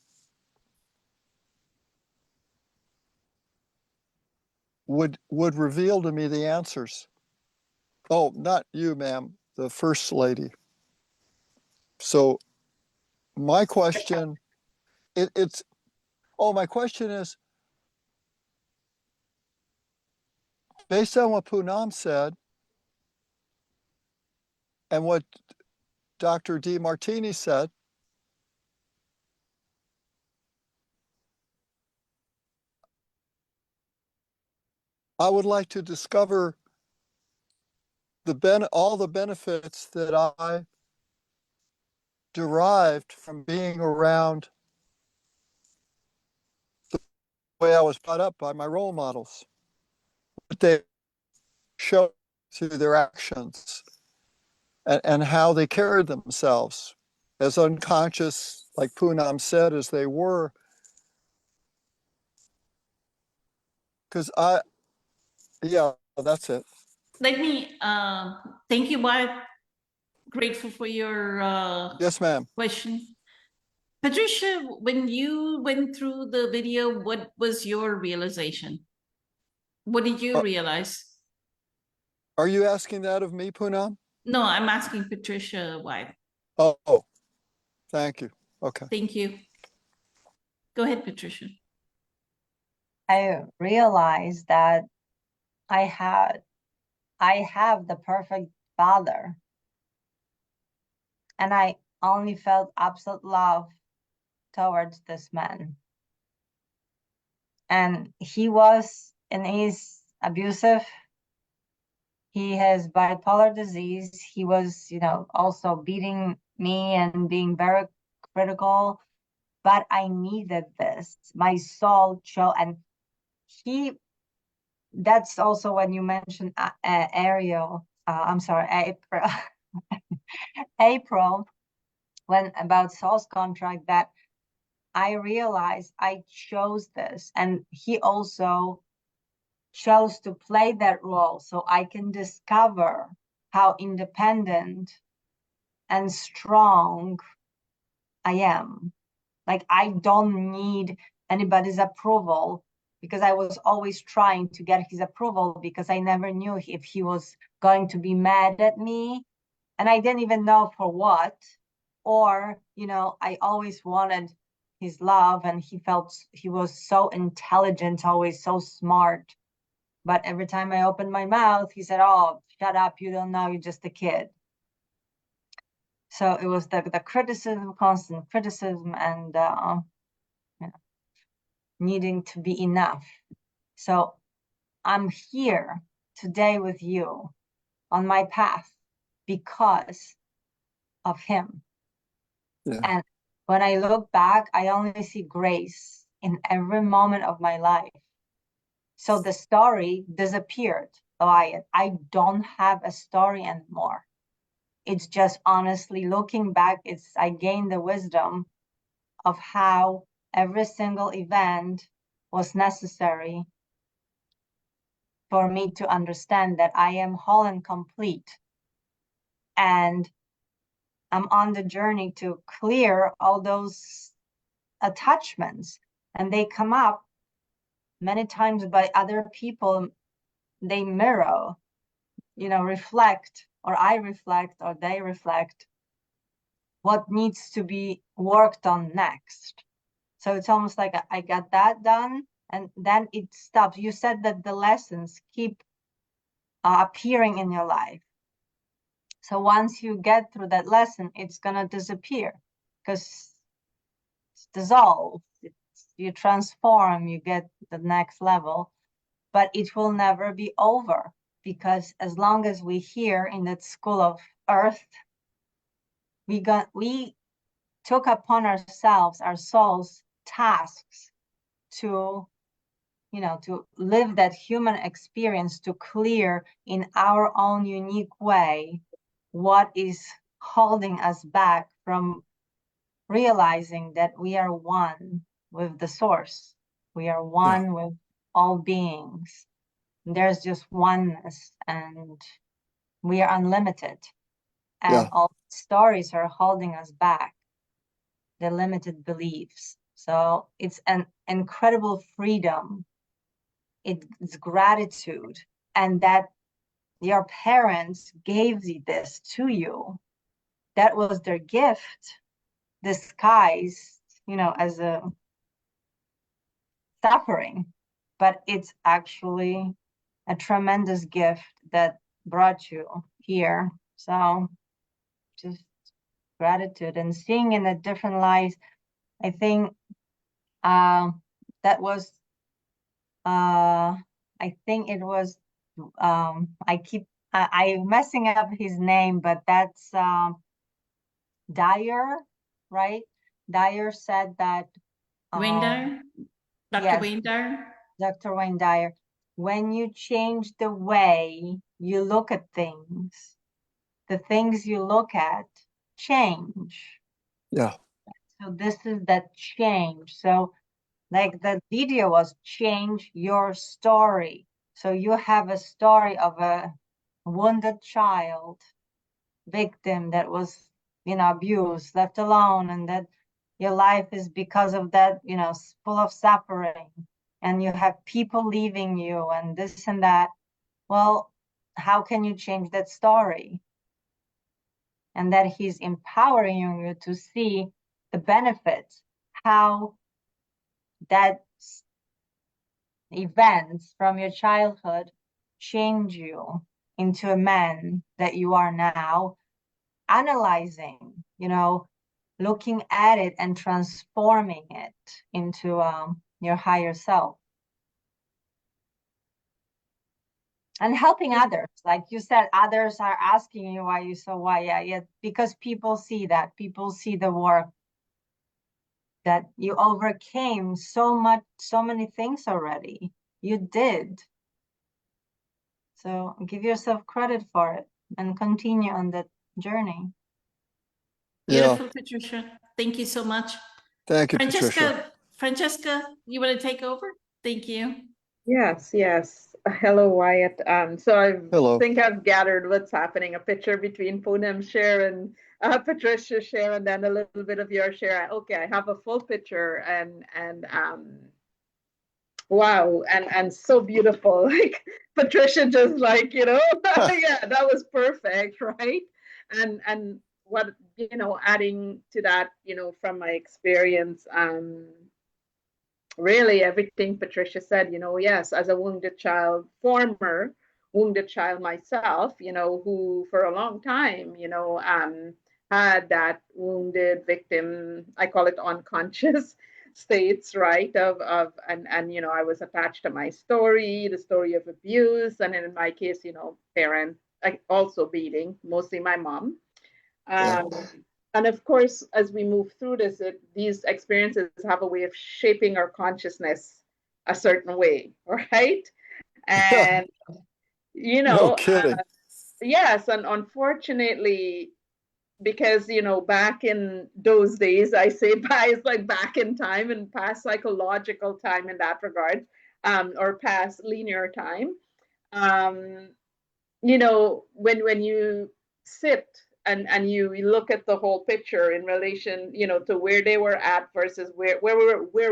S2: would reveal to me the answers. Oh, not you, ma'am, the first lady. So my question, my question is, based on what Poonam said and what Dr. Demartini said, I would like to discover all the benefits that I derived from being around the way I was brought up by my role models. What they show through their actions and how they carried themselves, as unconscious, like Poonam said, as they were. Because that's it.
S1: Let me, thank you, Wyatt. Grateful for your
S2: Yes, ma'am.
S1: question. Patricia, when you went through the video, what was your realization? What did you realize?
S2: Are you asking that of me, Poonam?
S1: No, I'm asking Patricia Wyatt.
S2: Oh, thank you. Okay.
S1: Thank you. Go ahead, Patricia.
S4: I realized that I have the perfect father, and I only felt absolute love towards this man. And he is abusive. He has bipolar disease. He was, also beating me and being very critical, but I needed this. My soul chose, and that's also when you mentioned April, April, when about soul's contract, that I realized I chose this, and he also chose to play that role so I can discover how independent and strong I am. Like, I don't need anybody's approval, because I was always trying to get his approval, because I never knew if he was going to be mad at me, and I didn't even know for what. Or, I always wanted his love, and he was so intelligent, always so smart. But every time I opened my mouth, he said, "Oh, shut up, you don't know, you're just a kid." So it was the criticism, constant criticism, and needing to be enough. So I'm here today with you on my path because of him.
S2: Yeah.
S4: And when I look back, I only see grace in every moment of my life. So the story disappeared, Wyatt. I don't have a story anymore. It's just, honestly, looking back, I gained the wisdom of how every single event was necessary for me to understand that I am whole and complete. And I'm on the journey to clear all those attachments, and they come up many times by other people, they mirror, reflect, or I reflect, or they reflect what needs to be worked on next. So it's almost like I got that done, and then it stops. You said that the lessons keep appearing in your life. So once you get through that lesson, it's gonna disappear because it's dissolved. You transform, you get the next level, but it will never be over, because as long as we here in that school of earth, we took upon ourselves, our souls, tasks to to live that human experience, to clear in our own unique way what is holding us back from realizing that we are one with the source. We are one with all beings. There's just oneness, and we are unlimited. And
S2: Yeah.
S4: all stories are holding us back, the limited beliefs. So it's an incredible freedom. It's gratitude, and that your parents gave this to you. That was their gift, disguised, as a suffering, but it's actually a tremendous gift that brought you here. So just gratitude and seeing in a different light. I think that was I think it was I'm messing up his name, but that's Dyer, right? Dyer said that
S1: Wayne Dyer? Dr.
S4: yes,
S1: Wayne Dyer?
S4: Dr. Wayne Dyer, when you change the way you look at things, the things you look at change.
S2: Yeah.
S4: So this is that change. So like the video was change your story. So you have a story of a wounded child, victim that was, abused, left alone, and that your life is because of that, full of suffering, and you have people leaving you and this and that. Well, how can you change that story? And that he's empowering you to see the benefits, how that events from your childhood change you into a man that you are now, analyzing, looking at it and transforming it into your higher self. And helping others, like you said, others are asking you why you so why, yeah, because people see that, people see the work that you overcame so many things already. You did. So give yourself credit for it and continue on that journey.
S2: Yeah.
S1: Beautiful, Patricia. Thank you so much.
S2: Thank you, Patricia.
S1: Francesca, you want to take over? Thank you.
S5: Yes, yes. Hello, Wyatt. So I
S2: Hello.
S5: think I've gathered what's happening. A picture between Poonam's share and Patricia's share, and then a little bit of your share. Okay, I have a full picture, and wow, and so beautiful. Like Patricia, just like yeah, that was perfect, right? And what adding to that, from my experience, really everything Patricia said, yes, as a wounded child, former wounded child myself, who for a long time, had that wounded victim, I call it unconscious states, right? And I was attached to my story, the story of abuse, and in my case, parent also beating, mostly my mom. And of course, as we move through this, these experiences have a way of shaping our consciousness a certain way, right? And,
S2: No kidding.
S5: yes, and unfortunately, because, back in those days, I say it's like back in time and past psychological time in that regard, or past linear time. When you sit and you look at the whole picture in relation, to where they were at versus where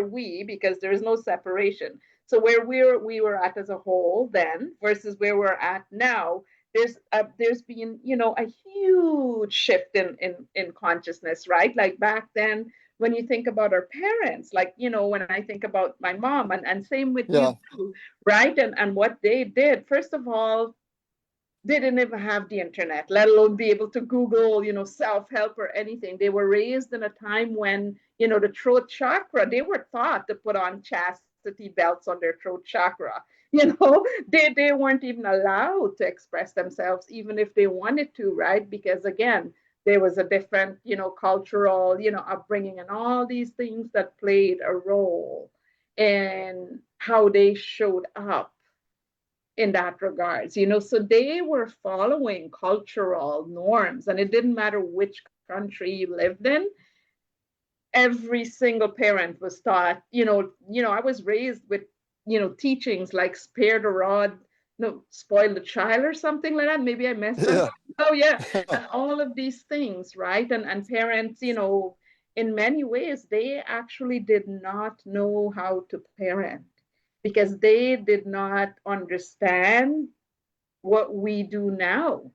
S5: we, because there is no separation. So where we were at as a whole then versus where we're at now, there's been, you know, a huge shift in consciousness, right? Like back then, when you think about our parents, like, you know, when I think about my mom, and same with
S2: Yeah.
S5: you too, right? And what they did, first of all, they didn't even have the internet, let alone be able to Google, you know, self-help or anything. They were raised in a time when, you know, the throat chakra, they were taught to put on chastity belts on their throat chakra. You know, they weren't even allowed to express themselves, even if they wanted to, right? Because again, there was a different, you know, cultural, you know, upbringing and all these things that played a role in how they showed up in that regards, you know. So they were following cultural norms, and it didn't matter which country you lived in. Every single parent was taught, I was raised with, you know, teachings like spare the rod, no, spoil the child or something like that. Maybe I messed that
S2: Yeah.
S5: up. Oh yeah. And all of these things, right? And parents, you know, in many ways, they actually did not know how to parent because they did not understand what we do now,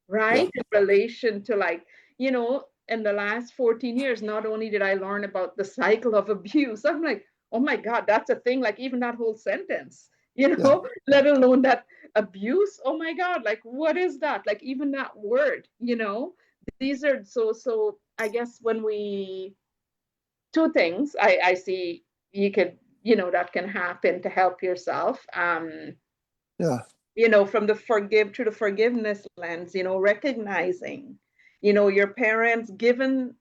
S2: Yeah.
S5: right? In relation to, like, you know, in the last 14 years, not only did I learn about the cycle of abuse, I'm like, oh my God, that's a thing. Like, even that whole sentence, you
S2: Yeah.
S5: know, let alone that abuse. Oh my God, like, what is that? Like, even that word, you know, these are so I guess when we, two things I see you could, you know, that can happen to help yourself.
S2: Yeah.
S5: You know, from the through the forgiveness lens, you know, recognizing, you know, your parents, given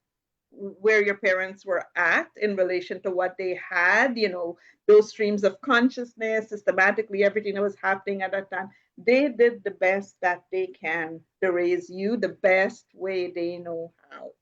S5: where your parents were at in relation to what they had, you know, those streams of consciousness, systematically, everything that was happening at that time, they did the best that they can to raise you the best way they know how.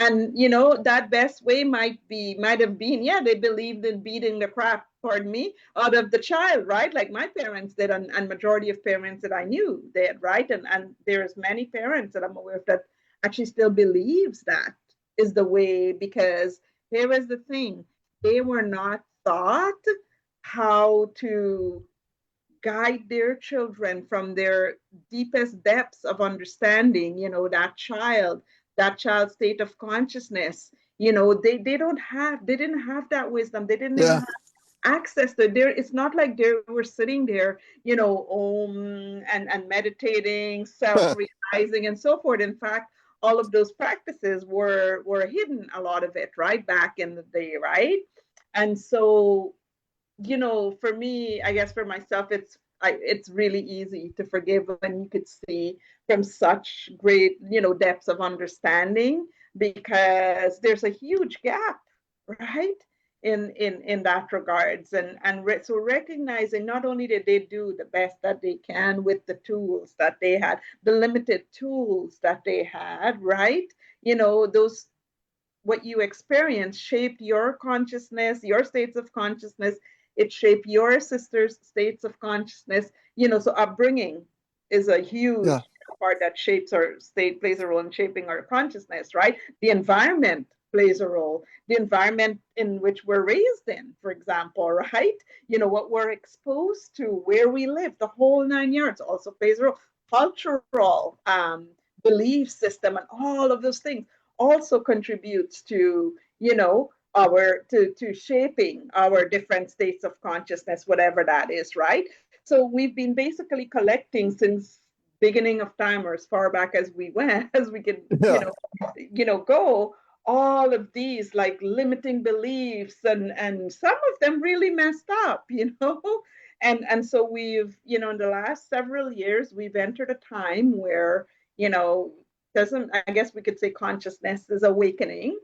S5: And you know, that best way might have been, yeah, they believed in beating the crap, pardon me, out of the child, right? Like my parents did, and majority of parents that I knew did, right? And there's many parents that I'm aware of that actually still believes that is the way, because here is the thing, they were not taught how to guide their children from their deepest depths of understanding, you know, that child's state of consciousness. You know, they didn't have that wisdom. They didn't even
S2: Yeah.
S5: have access to there. It's not like they were sitting there, you know, and meditating, self-realizing and so forth. In fact, all of those practices were hidden, a lot of it, right, back in the day, right? And so, you know, for me, I guess for myself, it's really easy to forgive when you could see from such great, you know, depths of understanding, because there's a huge gap, right? In that regards, so recognizing not only did they do the best that they can with the tools that they had, the limited tools that they had, right? You know, those, what you experience shaped your consciousness, your states of consciousness. It shaped your sister's states of consciousness. You know, so upbringing is a huge
S2: Yeah.
S5: part that shapes our state, plays a role in shaping our consciousness, right? The environment plays a role. The environment in which we're raised in, for example, right? You know, what we're exposed to, where we live, the whole 9 yards also plays a role. Cultural belief system and all of those things also contributes to, you know, our to shaping our different states of consciousness, whatever that is, right? So we've been basically collecting since beginning of time, or as far back as we went, as we can,
S2: Yeah.
S5: go, all of these like limiting beliefs, and some of them really messed up, you know. And so we've, you know, in the last several years, we've entered a time where, you know, doesn't, I guess we could say consciousness is awakening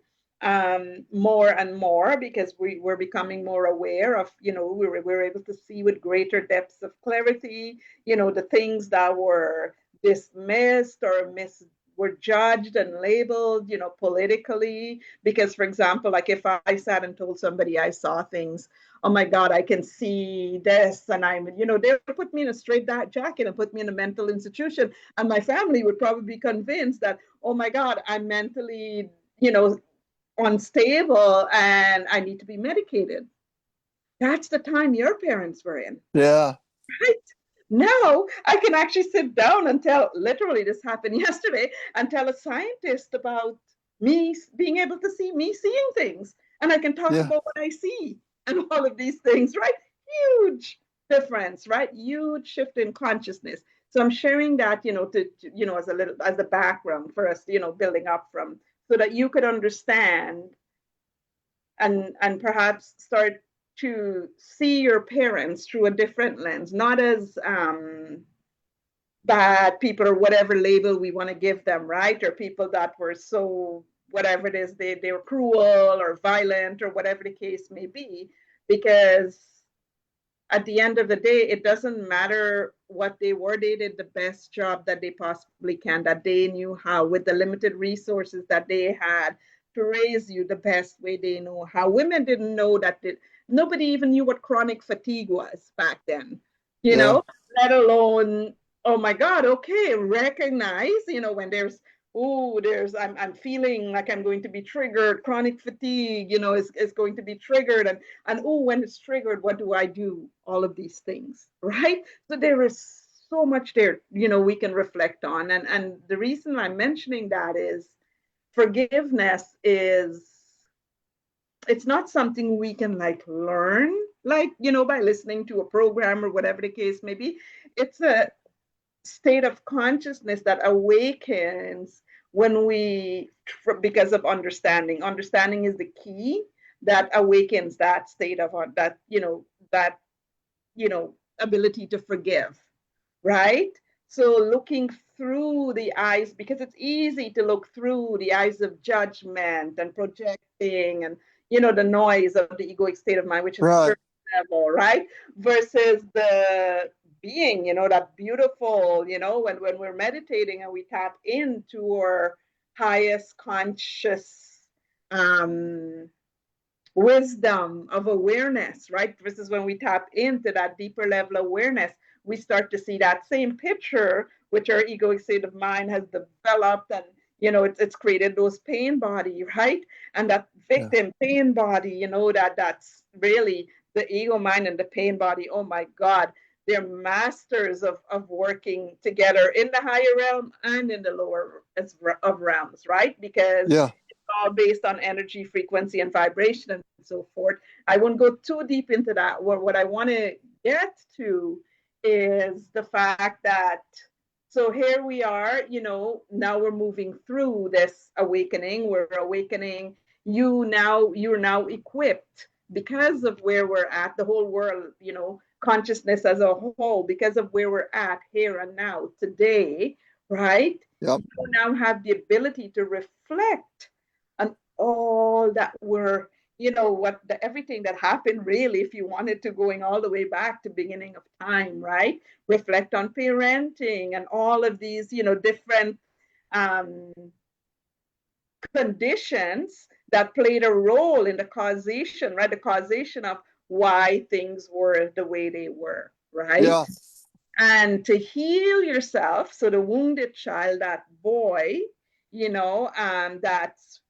S5: more and more, because we're becoming more aware of, you know, we're able to see with greater depths of clarity, you know, the things that were dismissed or were judged and labeled, you know, politically. Because, for example, like if I sat and told somebody I saw things, oh my God, I can see this, and I'm, you know, they would put me in a straight jacket and put me in a mental institution, and my family would probably be convinced that, oh my God, I'm mentally, you know, unstable and I need to be medicated. that's the time your parents were in.
S2: Yeah.
S5: Right? Now I can actually sit down and tell, literally this happened yesterday, and tell a scientist about me being able to see me seeing things. And I can talk
S2: Yeah.
S5: about what I see and all of these things, right? Huge difference, right? Huge shift in consciousness. So I'm sharing that, as as a background for us, building up from, so that you could understand and perhaps start to see your parents through a different lens, not as bad people or whatever label we want to give them, right? Or people that were so whatever it is, they were cruel or violent or whatever the case may be, because at the end of the day, it doesn't matter what they were. They did the best job that they possibly can, that they knew how, with the limited resources that they had, to raise you the best way they know how. Women didn't know that. Nobody even knew what chronic fatigue was back then,
S2: Yeah.
S5: let alone, oh my God, okay, recognize, when I'm feeling like I'm going to be triggered, chronic fatigue, is going to be triggered. And oh, when it's triggered, what do I do? All of these things, right? So there is so much there, we can reflect on. And the reason I'm mentioning that is forgiveness it's not something we can learn, by listening to a program or whatever the case may be. It's a state of consciousness that awakens when because of understanding. Understanding is the key that awakens that state of that ability to forgive, right? So looking through the eyes, because it's easy to look through the eyes of judgment and projecting and the noise of the egoic state of mind, which is
S2: Right.
S5: surface level, right? Versus the being, that beautiful, when we're meditating and we tap into our highest conscious wisdom of awareness, right? Versus when we tap into that deeper level awareness, we start to see that same picture, which our egoic state of mind has developed, and it's created those pain body, right? And that victim pain body, that's really the ego mind and the pain body. Oh my God, they're masters of working together in the higher realm and in the lower of realms, right? Because all based on energy, frequency, and vibration, and so forth. I won't go too deep into that. What I want to get to is the fact that, so here we are, now we're moving through this awakening. We're awakening. You're now equipped because of where we're at, the whole world, consciousness as a whole, because of where we're at here and now today, right?
S2: Yep.
S5: You now have the ability to reflect on all that were, everything that happened, really, if you wanted to, going all the way back to beginning of time, right? Reflect on parenting and all of these, different conditions that played a role in the causation, right? The causation of why things were the way they were, right?
S2: Yeah.
S5: And to heal yourself, so the wounded child, that boy, that's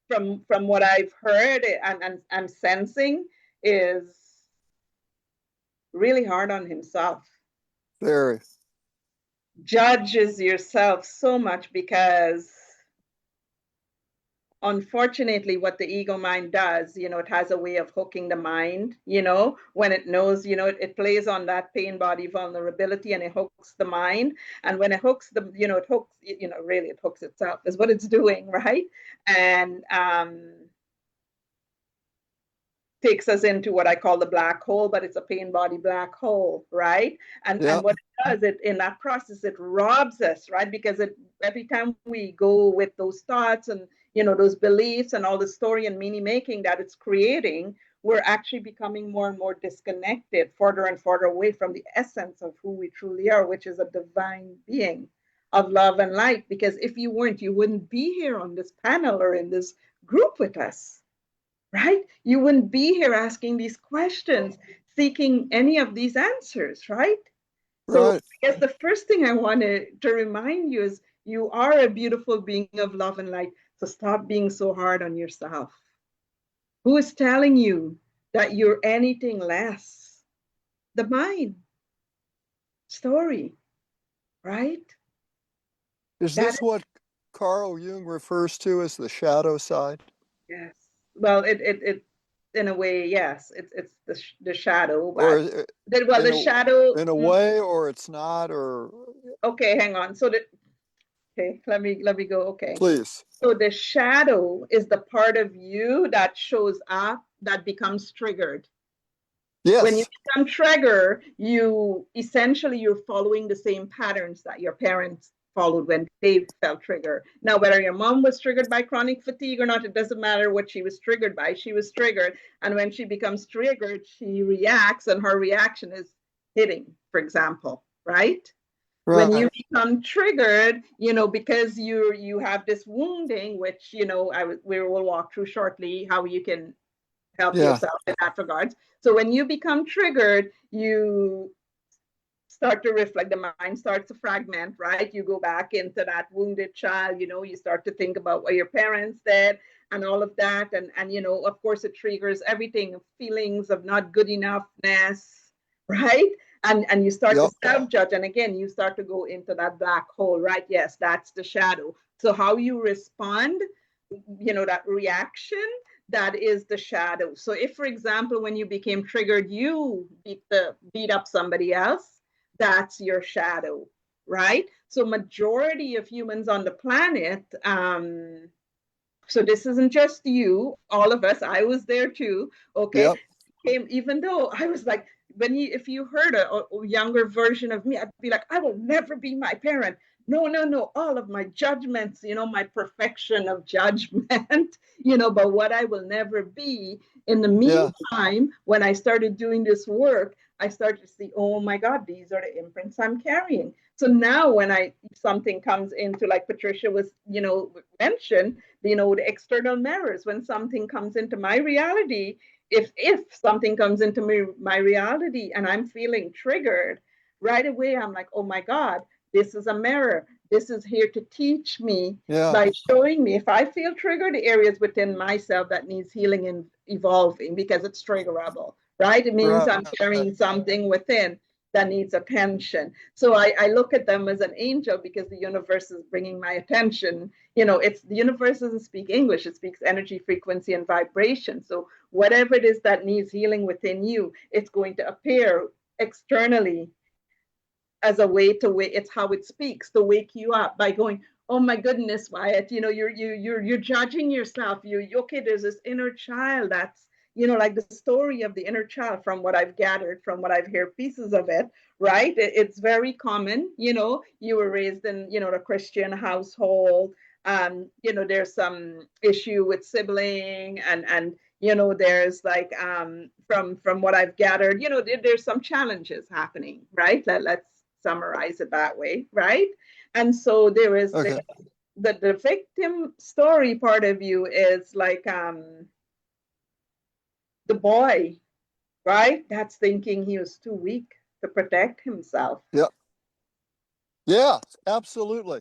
S5: from what I've heard and I'm sensing, is really hard on himself.
S2: Very.
S5: Judges yourself so much because, unfortunately, what the ego mind does, it has a way of hooking the mind, when it knows, it plays on that pain body vulnerability and it hooks the mind. And when it hooks it hooks, really it hooks itself is what it's doing, right? And takes us into what I call the black hole, but it's a pain body black hole, right? And what it does, in that process, it robs us, right? Because every time we go with those thoughts and those beliefs and all the story and meaning making that it's creating, we're actually becoming more and more disconnected, further and further away from the essence of who we truly are, which is a divine being of love and light. Because if you weren't, you wouldn't be here on this panel or in this group with us. Right? You wouldn't be here asking these questions, seeking any of these answers, right? So I guess the first thing I wanted to remind you is you are a beautiful being of love and light. So stop being so hard on yourself. Who is telling you that you're anything less. The mind story, right?
S2: Is
S5: That
S2: this what Carl Jung refers to as the shadow side?
S5: Yes. Well, it in a way, yes, it's the shadow,
S2: Or
S5: but well,
S2: in
S5: the shadow.
S2: a way, or it's not, or
S5: Okay, hang on. So okay, let me go. Okay.
S2: please.
S5: So the shadow is the part of you that shows up that becomes triggered. When you
S2: Yes.
S5: become trigger, you're following the same patterns that your parents followed when they felt triggered. Now, whether your mom was triggered by chronic fatigue or not, it doesn't matter what she was triggered by. She was triggered. And when she becomes triggered, she reacts, and her reaction is hitting, for example, right? When you
S2: Right.
S5: become triggered, because you have this wounding, which we will walk through shortly how you can help
S2: Yeah.
S5: yourself in that regard. So when you become triggered, you start to reflect, the mind starts to fragment, right? You go back into that wounded child, you start to think about what your parents did and all of that. And of course, it triggers everything, feelings of not good enoughness, right? And you start to
S2: Yep.
S5: self-judge. And again, you start to go into that black hole, right? Yes, that's the shadow. So how you respond, that reaction, that is the shadow. So if, for example, when you became triggered, you beat up somebody else, that's your shadow, right? So majority of humans on the planet, so this isn't just you, all of us, I was there too, okay?
S2: Yep.
S5: Even though I was like, if you heard a younger version of me, I'd be like, I will never be my parent. No, no, no. All of my judgments, my perfection of judgment, but what I will never be. In the
S2: Yeah.
S5: meantime, when I started doing this work, I started to see, oh my God, these are the imprints I'm carrying. So now when something comes into, like Patricia was, mentioned, the external mirrors, when something comes into my reality, if something comes into my reality and I'm feeling triggered, right away I'm like, oh my God, this is a mirror. This is here to teach me
S2: Yeah.
S5: by showing me, if I feel triggered, the areas within myself that needs healing and evolving, because it's triggerable, right? It means I'm carrying something within that needs attention. So I look at them as an angel, because the universe is bringing my attention. The universe doesn't speak English, it speaks energy, frequency, and vibration. So whatever it is that needs healing within you, it's going to appear externally as a way to it's how it speaks to wake you up by going, oh my goodness, Wyatt, you're judging yourself. You okay, there's this inner child that's, like the story of the inner child, from what I've gathered, from what I've heard pieces of it, right? It's very common. You were raised in, a Christian household. There's some issue with sibling, and there's like, from what I've gathered, there's some challenges happening, right? Let's summarize it that way, right? And so there is
S2: Okay.
S5: the victim story part of you is like, the boy, right? That's thinking he was too weak to protect himself.
S2: Yep. Yeah, absolutely.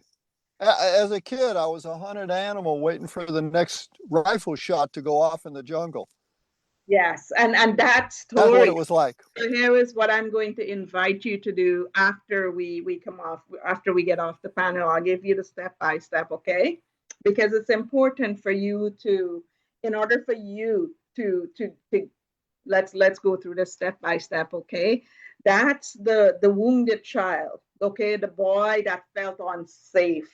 S2: As a kid, I was a hunted animal waiting for the next rifle shot to go off in the jungle.
S5: Yes, and that
S2: That's
S5: story.
S2: what it was like.
S5: So here is what I'm going to invite you to do after we come off, after we get off the panel. I'll give you the step by step, okay? Because it's important for you to, in order for you to let's go through this step by step, okay? That's the wounded child, okay? The boy that felt unsafe,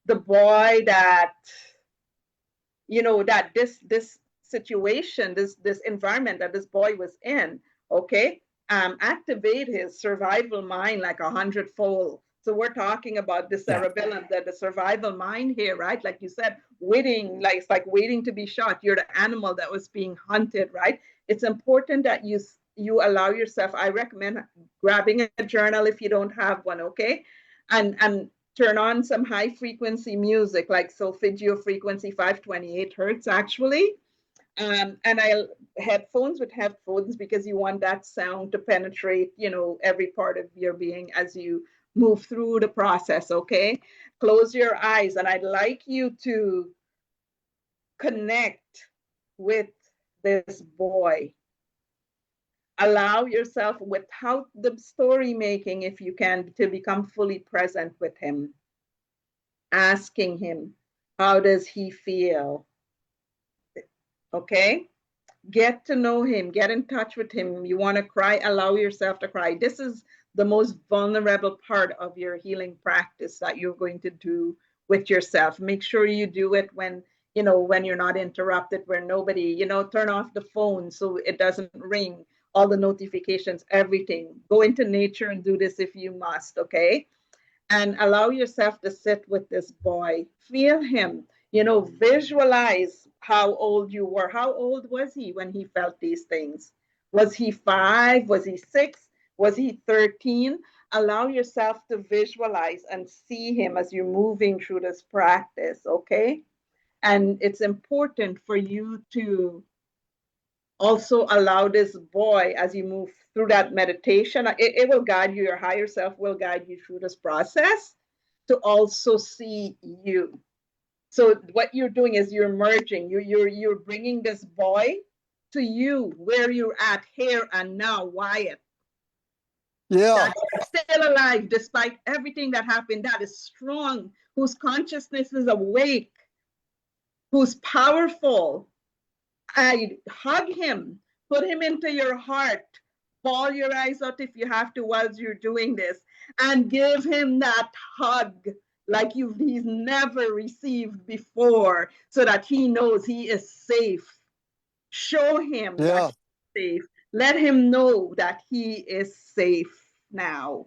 S5: the boy that, that this situation, this environment that this boy was in, okay, activate his survival mind like 100-fold. So we're talking about the cerebellum, the survival mind here, right? Like you said, waiting, like it's like waiting to be shot. You're the animal that was being hunted, right? It's important that you allow yourself. I recommend grabbing a journal if you don't have one, okay, and turn on some high frequency music, like solfeggio frequency, 528 hertz actually. And I headphones with headphones, because you want that sound to penetrate, every part of your being as you move through the process, okay? Close your eyes, and I'd like you to connect with this boy. Allow yourself, without the story making, if you can, to become fully present with him. Asking him, how does he feel? Okay? Get to know him, get in touch with him. You want to cry, allow yourself to cry. This is the most vulnerable part of your healing practice that you're going to do with yourself. Make sure you do it when, you know, when you're not interrupted, where nobody, you know, turn off the phone so it doesn't ring, all the notifications, everything. Go into nature and do this if you must, okay? And allow yourself to sit with this boy, feel him, you know, visualize how old you were. How old was he when he felt these things? Was he 5? Was he 6? Was he 13? Allow yourself to visualize and see him as you're moving through this practice, okay? And it's important for you to also allow this boy, as you move through that meditation, it will guide you, your higher self will guide you through this process, to also see you. So what you're doing is you're merging, you're bringing this boy to you, where you're at here and now, Wyatt.
S2: Yeah.
S5: That is still alive despite everything that happened, that is strong, whose consciousness is awake, who's powerful. I hug him, put him into your heart, bawl your eyes out if you have to while you're doing this, and give him that hug like he's never received before, so that he knows he is safe. Show him that he's safe. Let him know that he is safe now.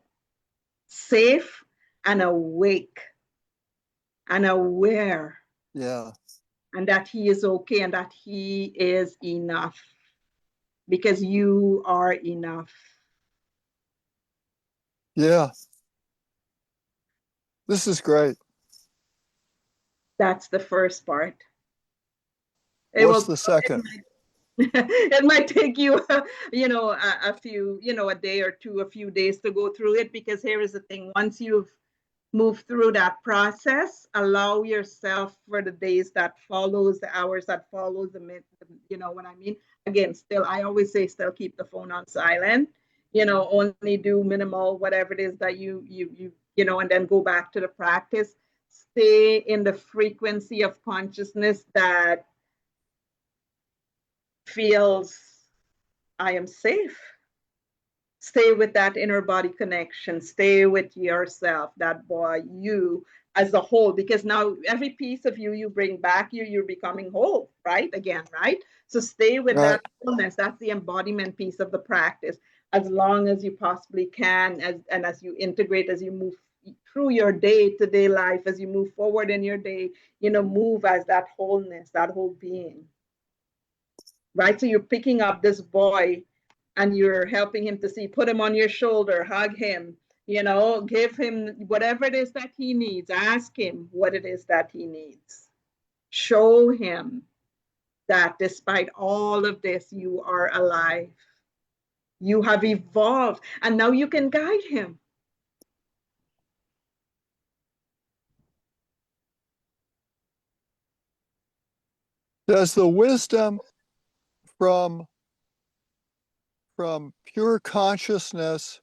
S5: Safe and awake and aware.
S2: Yeah.
S5: And that he is okay and that he is enough, because you are enough.
S2: Yeah. This is great.
S5: That's the first part.
S2: What's the second?
S5: It might take you, you know, a few, you know, a day or two, a few days to go through it, because here is the thing. Once you've moved through that process, allow yourself for the days that follows, the hours that follows, you know what I mean? Again, still, I always say, still keep the phone on silent, you know, only do minimal, whatever it is that you know, and then go back to the practice. Stay in the frequency of consciousness that feels, I am safe. Stay with that inner body connection. Stay with yourself, that boy, you as a whole, because now every piece of you you bring back, you're becoming whole, right? Again, right? So stay with that wholeness. That's the embodiment piece of the practice, as long as you possibly can, as you integrate, as you move through your day-to-day life, as you move forward in your day, you know, move as that wholeness, that whole being. Right? So you're picking up this boy and you're helping him to see, put him on your shoulder, hug him, you know, give him whatever it is that he needs. Ask him what it is that he needs. Show him that despite all of this, you are alive. You have evolved, and now you can guide him.
S2: Does the wisdom from pure consciousness,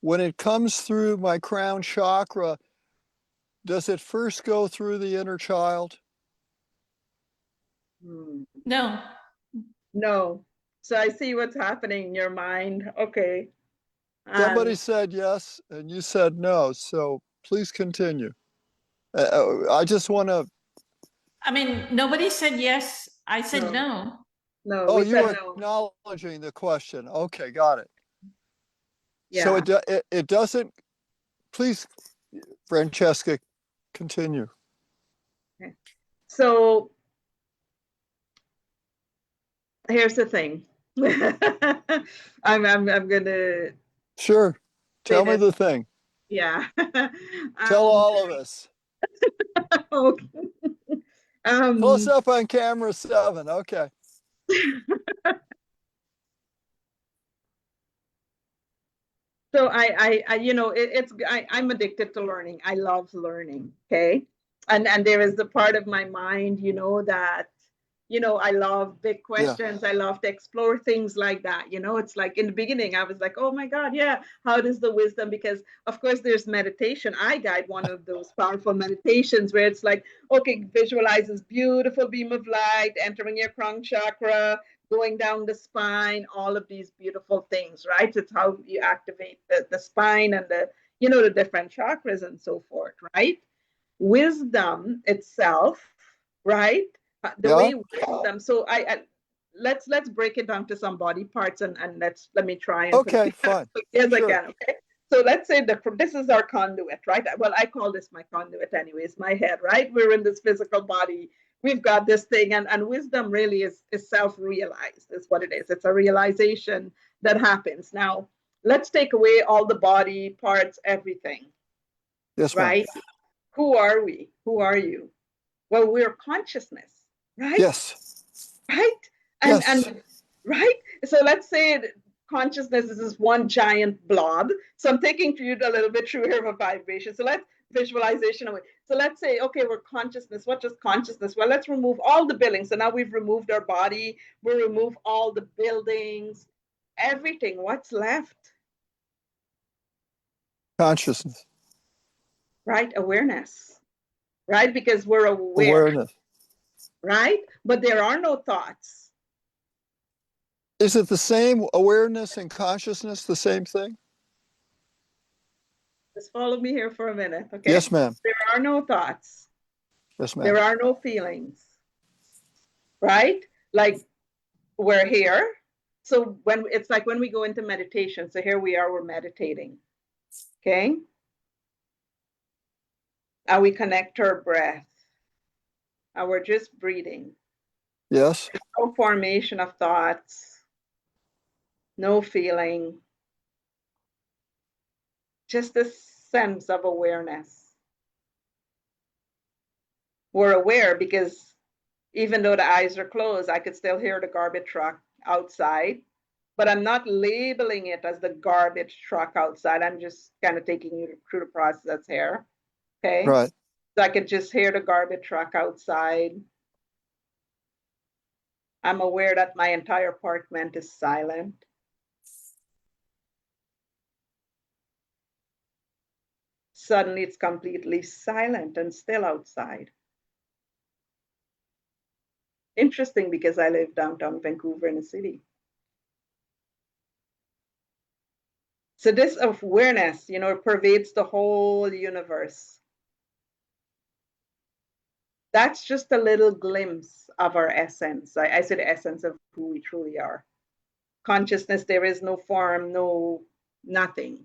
S2: when it comes through my crown chakra, does it first go through the inner child?
S1: No.
S5: No. So I see what's happening in your mind. Okay.
S2: Somebody said yes, and you said no. So please continue. I just want to.
S1: I mean, nobody said yes. I said no.
S5: No.
S2: Oh,
S5: we
S2: you
S5: said
S2: were
S5: no.
S2: acknowledging the question. Okay, got it.
S5: Yeah.
S2: So it doesn't. Please, Francesca, continue.
S5: Okay. So here's the thing. I'm gonna.
S2: Sure. Tell me the thing.
S5: Yeah.
S2: Tell all of us.
S5: Okay.
S2: Close up on camera 7. Okay.
S5: So I you know, I'm addicted to learning. I love learning. Okay. And there is the part of my mind, you know, that I love big
S2: Yeah.
S5: questions. I love to explore things like that. It's like in the beginning, I was like, oh my God, yeah, how does the wisdom? Because of course there's meditation. I guide one of those powerful meditations where it's like, okay, visualize this beautiful beam of light entering your crown chakra, going down the spine, all of these beautiful things, right? It's how you activate the spine and the different chakras and so forth, right? Wisdom itself, right? The
S2: Yeah.
S5: way wisdom. So let's break it down to some body parts and let me try and put
S2: Okay,
S5: it
S2: fine.
S5: as I
S2: Sure.
S5: can. Okay. So let's say this is our conduit, right? Well, I call this my conduit anyways, my head, right? We're in this physical body. We've got this thing, and wisdom really is self-realized, is what it is. It's a realization that happens. Now, let's take away all the body parts, everything,
S2: Yes, ma'am.
S5: right? Who are we? Who are you? Well, we're consciousness, right?
S2: Yes.
S5: Right?
S2: Yes.
S5: And right? So let's say consciousness is this one giant blob. So I'm taking you a little bit through here of a vibration. So let's visualization away. So let's say, okay, we're consciousness. What is consciousness? Well, let's remove all the buildings. So now we've removed our body. We remove all the buildings, everything. What's left?
S2: Consciousness.
S5: Right? Awareness. Right? Because we're aware.
S2: Awareness.
S5: Right? But there are no thoughts.
S2: Is it the same awareness and consciousness, the same thing?
S5: Just follow me here for a minute, okay?
S2: Yes, ma'am.
S5: There are no thoughts.
S2: Yes, ma'am.
S5: There are no feelings. Right? Like we're here. So when it's like when we go into meditation, so here we are, we're meditating. Okay? And we connect to our breath. And we're just breathing.
S2: Yes.
S5: No formation of thoughts. No feeling. Just a sense of awareness. We're aware because even though the eyes are closed, I could still hear the garbage truck outside, but I'm not labeling it as the garbage truck outside. I'm just kind of taking you through the process here. Okay.
S2: Right.
S5: So I could just hear the garbage truck outside. I'm aware that my entire apartment is silent. Suddenly it's completely silent and still outside. Interesting because I live downtown Vancouver in the city. So this awareness, pervades the whole universe. That's just a little glimpse of our essence. I say the essence of who we truly are. Consciousness, there is no form, no nothing.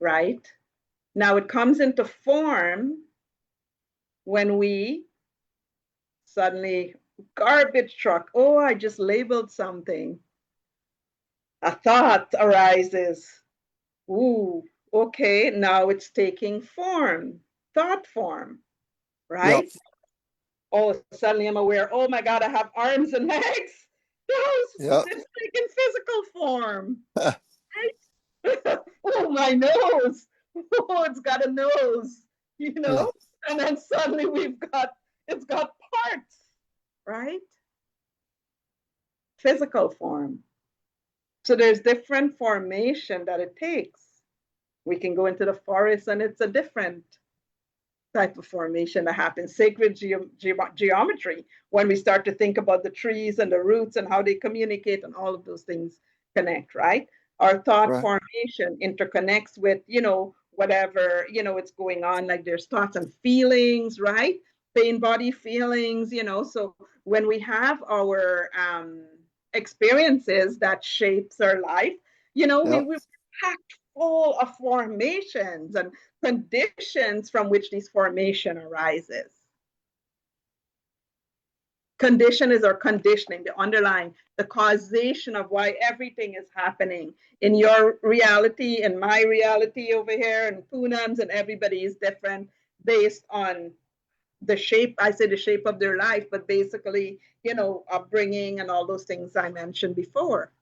S5: Right? Now it comes into form when we suddenly, garbage truck, oh, I just labeled something. A thought arises. Ooh, okay, now it's taking form, thought form, right?
S2: Yep.
S5: Oh, suddenly I'm aware, oh my God, I have arms and legs.
S2: Yep.
S5: It's taking physical form. Right? Oh, my nose. Oh, it's got a nose,
S2: Yeah.
S5: And then suddenly it's got parts, right? Physical form. So there's different formation that it takes. We can go into the forest and it's a different type of formation that happens. Sacred geometry, when we start to think about the trees and the roots and how they communicate and all of those things connect, right? Our thought
S2: Right.
S5: formation interconnects with, whatever, it's going on, like there's thoughts and feelings, right? Pain body feelings, so when we have our experiences that shapes our life,
S2: Yep.
S5: we're packed full of formations and conditions from which this formation arises. Condition is our conditioning, the underlying, the causation of why everything is happening in your reality and my reality over here, and Poonam's, and everybody is different based on the shape, I say the shape of their life, but basically, upbringing and all those things I mentioned before.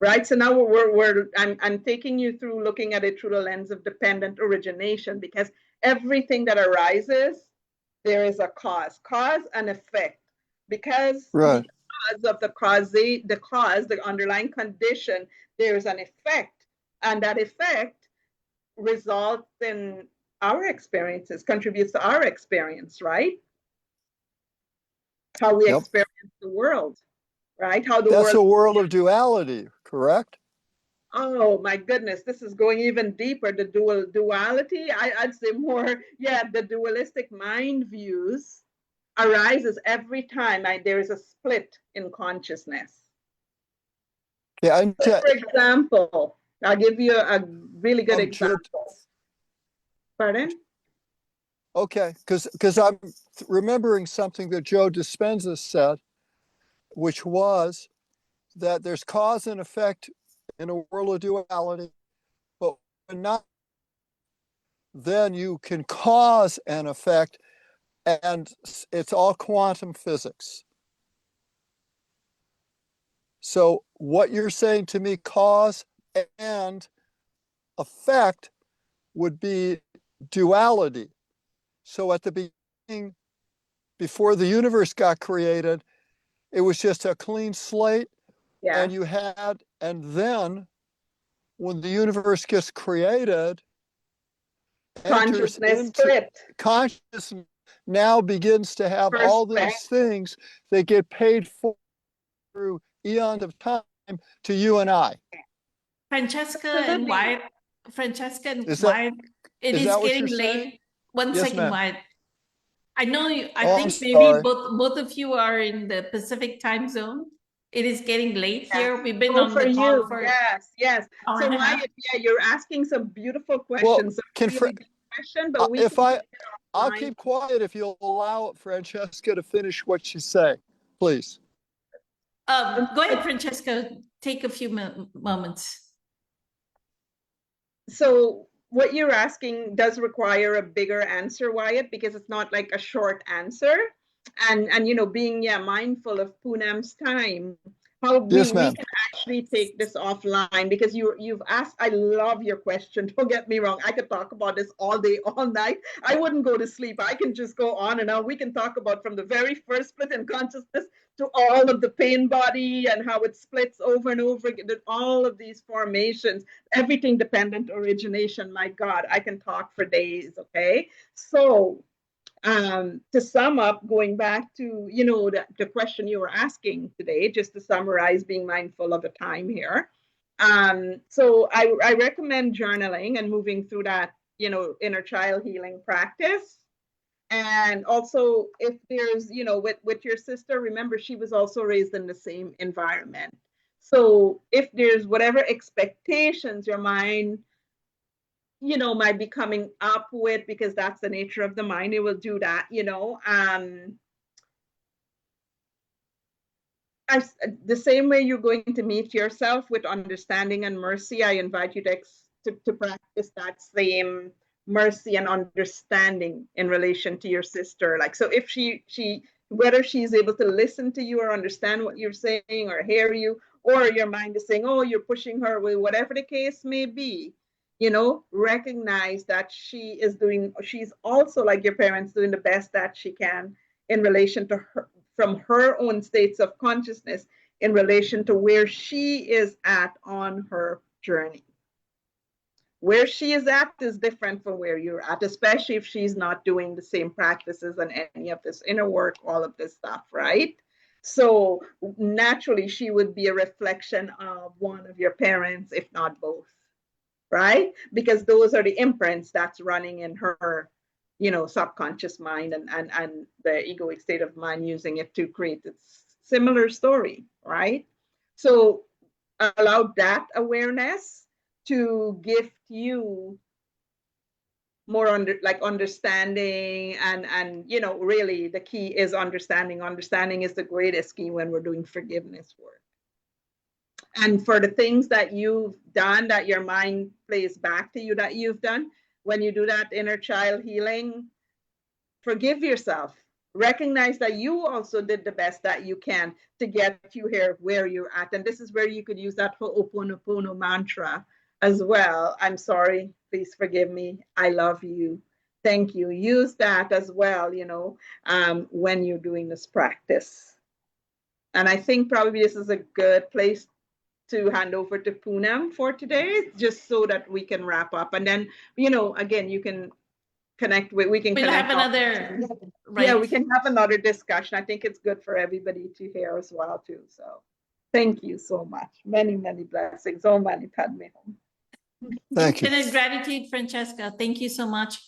S5: Right. So now I'm taking you through looking at it through the lens of dependent origination, because everything that arises there is a cause and effect. Because
S2: Right.
S5: of the underlying condition, there is an effect, and that effect results in our experiences, contributes to our experience, right? How we
S2: Yep.
S5: experience the world, right? How the
S2: That's a
S5: world.
S2: world of duality, correct?
S5: Oh my goodness, this is going even deeper. The duality, I'd say more, yeah, the dualistic mind views arises every time there is a split in consciousness.
S2: Yeah,
S5: For example, I'll give you a really good example. Pardon?
S2: okay, because I'm remembering something that Joe Dispenza said, which was that there's cause and effect in a world of duality, but when not, then you can cause an effect, and it's all quantum physics. So what you're saying to me, cause and effect, would be duality. So at the beginning, before the universe got created, it was just a clean slate.
S5: Yeah.
S2: And then when the universe gets created, enters
S5: Consciousness
S2: into
S5: split.
S2: consciousness, now begins to have all these things that get paid for through eons of time to you and I.
S1: Francesca and Wyatt,
S2: Is that
S1: it
S2: is
S1: is
S2: that what
S1: getting
S2: you're
S1: late.
S2: saying?
S1: One
S2: Yes,
S1: second,
S2: ma'am.
S1: Wyatt. I know you, I
S2: Oh, I'm
S1: think maybe
S2: sorry.
S1: both of you are in the Pacific time zone. It is getting late here. We've been
S5: Oh,
S1: on
S5: for
S1: the call
S5: you,
S1: for
S5: yes.
S1: hour
S5: So
S1: and a half.
S5: Wyatt, yeah, you're asking some beautiful
S2: Well,
S5: questions.
S2: can
S5: really big question, but we
S2: if
S5: can
S2: I,
S5: take it
S2: I'll
S5: offline.
S2: keep quiet if you'll allow Francesca to finish what she's saying, please.
S1: Go ahead, Francesca. Take a few moments.
S5: So what you're asking does require a bigger answer, Wyatt, because it's not like a short answer. And you know, being mindful of Poonam's time, how we can actually take this offline, because you've asked. I love your question. Don't get me wrong. I could talk about this all day, all night. I wouldn't go to sleep. I can just go on and on. We can talk about from the very first split in consciousness to all of the pain body and how it splits over and over again, all of these formations, everything dependent origination. My God, I can talk for days. Okay, so to sum up, going back to the question you were asking today, just to summarize, being mindful of the time here. So I recommend journaling and moving through that inner child healing practice. And also, if there's with your sister, remember she was also raised in the same environment. So if there's whatever expectations your mind might be coming up with, because that's the nature of the mind, it will do that. The same way you're going to meet yourself with understanding and mercy, I invite you to practice that same mercy and understanding in relation to your sister. Like, so if she whether she's able to listen to you or understand what you're saying or hear you, or your mind is saying, oh, you're pushing her away, whatever the case may be, recognize that she's also, like your parents, doing the best that she can in relation to her, from her own states of consciousness, in relation to where she is at on her journey. Where she is at is different from where you're at, especially if she's not doing the same practices and any of this inner work, all of this stuff, right? So naturally, she would be a reflection of one of your parents, if not both, right? Because those are the imprints that's running in her subconscious mind, and the egoic state of mind, using it to create its similar story, right? So allow that awareness to gift you more understanding, and really the key is understanding. Understanding is the greatest key when we're doing forgiveness work. And for the things that you've done, that your mind plays back to you that you've done, when you do that inner child healing, forgive yourself. Recognize that you also did the best that you can to get you here where you're at. And this is where you could use that Ho'oponopono mantra as well. I'm sorry, please forgive me, I love you, Thank you. Use that as well, when you're doing this practice. And I think probably this is a good place to hand over to Poonam for today, just so that we can wrap up. And then, again, you can we can
S1: We'll have
S5: connect.
S1: another,
S5: Yeah,
S1: right?
S5: we can have another discussion. I think it's good for everybody to hear as well, too. So thank you so much. Many, many blessings. Oh, many Padme Hum.
S2: Thank you.
S1: Infinite gratitude, Francesca. Thank you so much.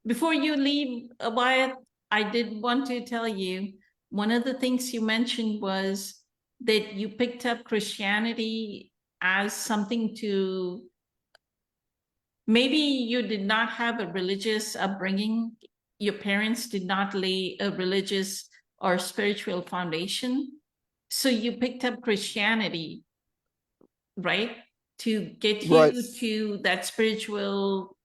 S1: Before you leave, Wyatt, I did want to tell you, one of the things you mentioned was that you picked up Christianity as something to, maybe you did not have a religious upbringing. Your parents did not lay a religious or spiritual foundation. So you picked up Christianity, right? To get you
S2: Right.
S1: to that spiritual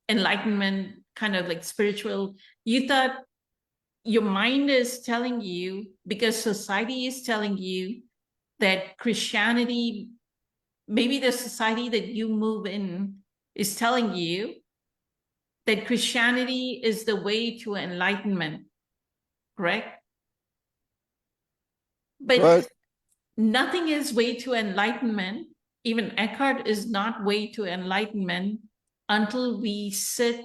S1: enlightenment, kind of like spiritual. You thought your mind is telling you, because society is telling you that Christianity, maybe the society that you move in is telling you that Christianity is the way to enlightenment, correct? But
S2: Right.
S1: nothing is way to enlightenment. Even Eckhart is not way to enlightenment until we sit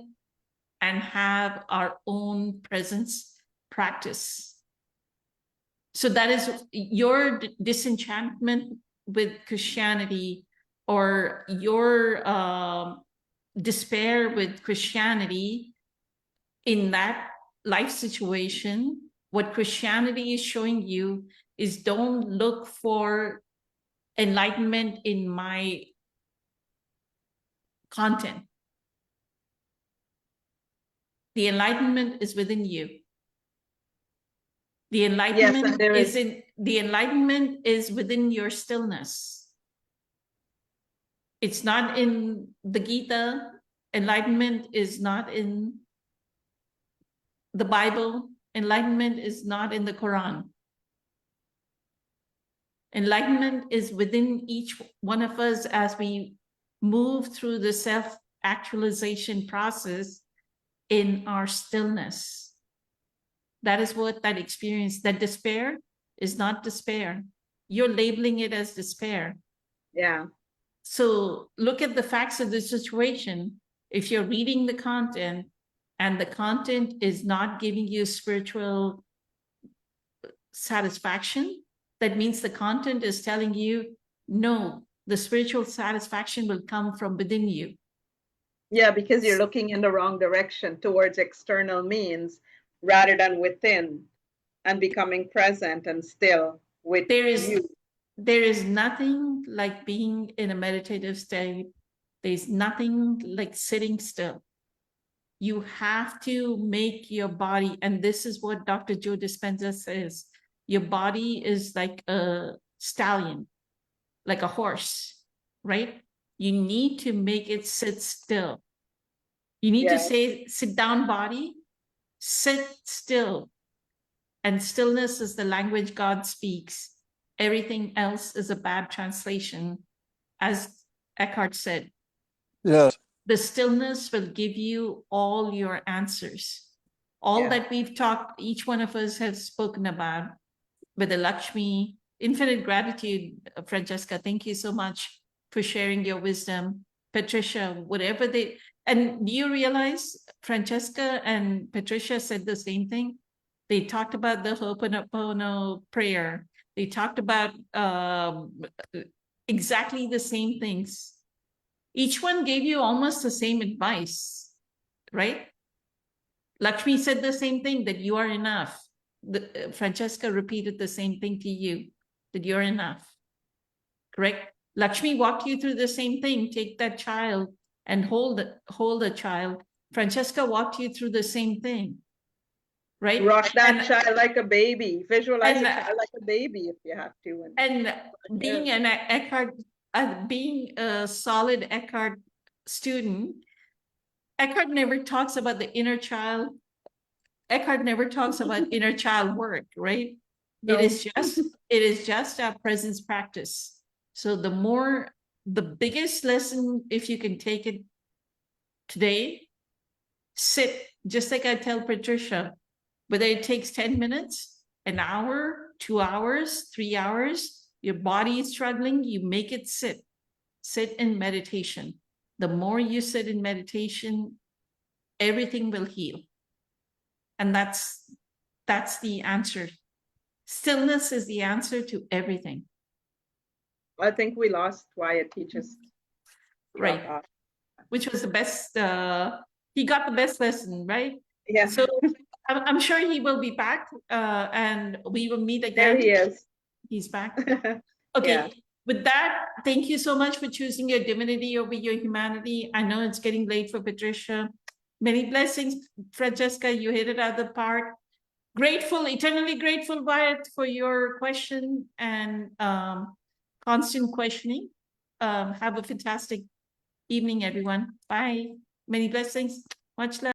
S1: and have our own presence practice. So that is your disenchantment with Christianity, or your despair with Christianity in that life situation. What Christianity is showing you is, don't look for enlightenment in my content. The enlightenment is within you. The enlightenment the enlightenment is within your stillness. It's not in the Gita. Enlightenment is not in the Bible. Enlightenment is not in the Quran. Enlightenment is within each one of us as we move through the self-actualization process in our stillness. That is what that experience, that despair is not despair. You're labeling it as despair.
S5: Yeah.
S1: So look at the facts of the situation. If you're reading the content and the content is not giving you spiritual satisfaction, that means the content is telling you, no, the spiritual satisfaction will come from within you.
S5: Yeah, because you're looking in the wrong direction, towards external means rather than within, and becoming present and still with you.
S1: There is nothing like being in a meditative state. There's nothing like sitting still. You have to make your body, and this is what Dr. Joe Dispenza says, your body is like a stallion, like a horse, right? You need to make it sit still. You need to say, sit down, body, sit still. And stillness is the language God speaks. Everything else is a bad translation, as Eckhart said.
S2: Yes.
S1: The stillness will give you all your answers. All that we've talked, each one of us has spoken about with the Lakshmi. Infinite gratitude, Francesca. Thank you so much for sharing your wisdom. Patricia, whatever they, and do you realize Francesca and Patricia said the same thing? They talked about the Ho'oponopono prayer. They talked about exactly the same things. Each one gave you almost the same advice, right? Lakshmi said the same thing, that you are enough. Francesca repeated the same thing to you, that you're enough, correct? Lakshmi walked you through the same thing, take that child and hold the child. Francesca walked you through the same thing, right?
S5: Rock that child like a baby. Visualize a child like a baby if you have to.
S1: And being an Eckhart, being a solid Eckhart student, Eckhart never talks about the inner child. Eckhart never talks about inner child work, right? No. It is just our presence practice. So the biggest lesson, if you can take it today, sit, just like I tell Patricia, whether it takes 10 minutes, an hour, 2 hours, 3 hours, your body is struggling, you make it sit. Sit in meditation. The more you sit in meditation, everything will heal. And that's the answer. Stillness is the answer to everything.
S5: I think we lost Wyatt. He just
S1: Right.
S5: dropped off.
S1: Which was the best, he got the best lesson, right?
S5: Yeah,
S1: So I'm sure he will be back, and we will meet
S5: there
S1: again.
S5: he is.
S1: He's back. Okay,
S5: Yeah.
S1: with that, thank you so much for choosing your divinity over your humanity. I know it's getting late for Patricia. Many blessings, Francesca, you hit it out of the park. Grateful, eternally grateful, Wyatt, for your question and constant questioning. Have a fantastic evening, everyone. Bye. Many blessings. Much love.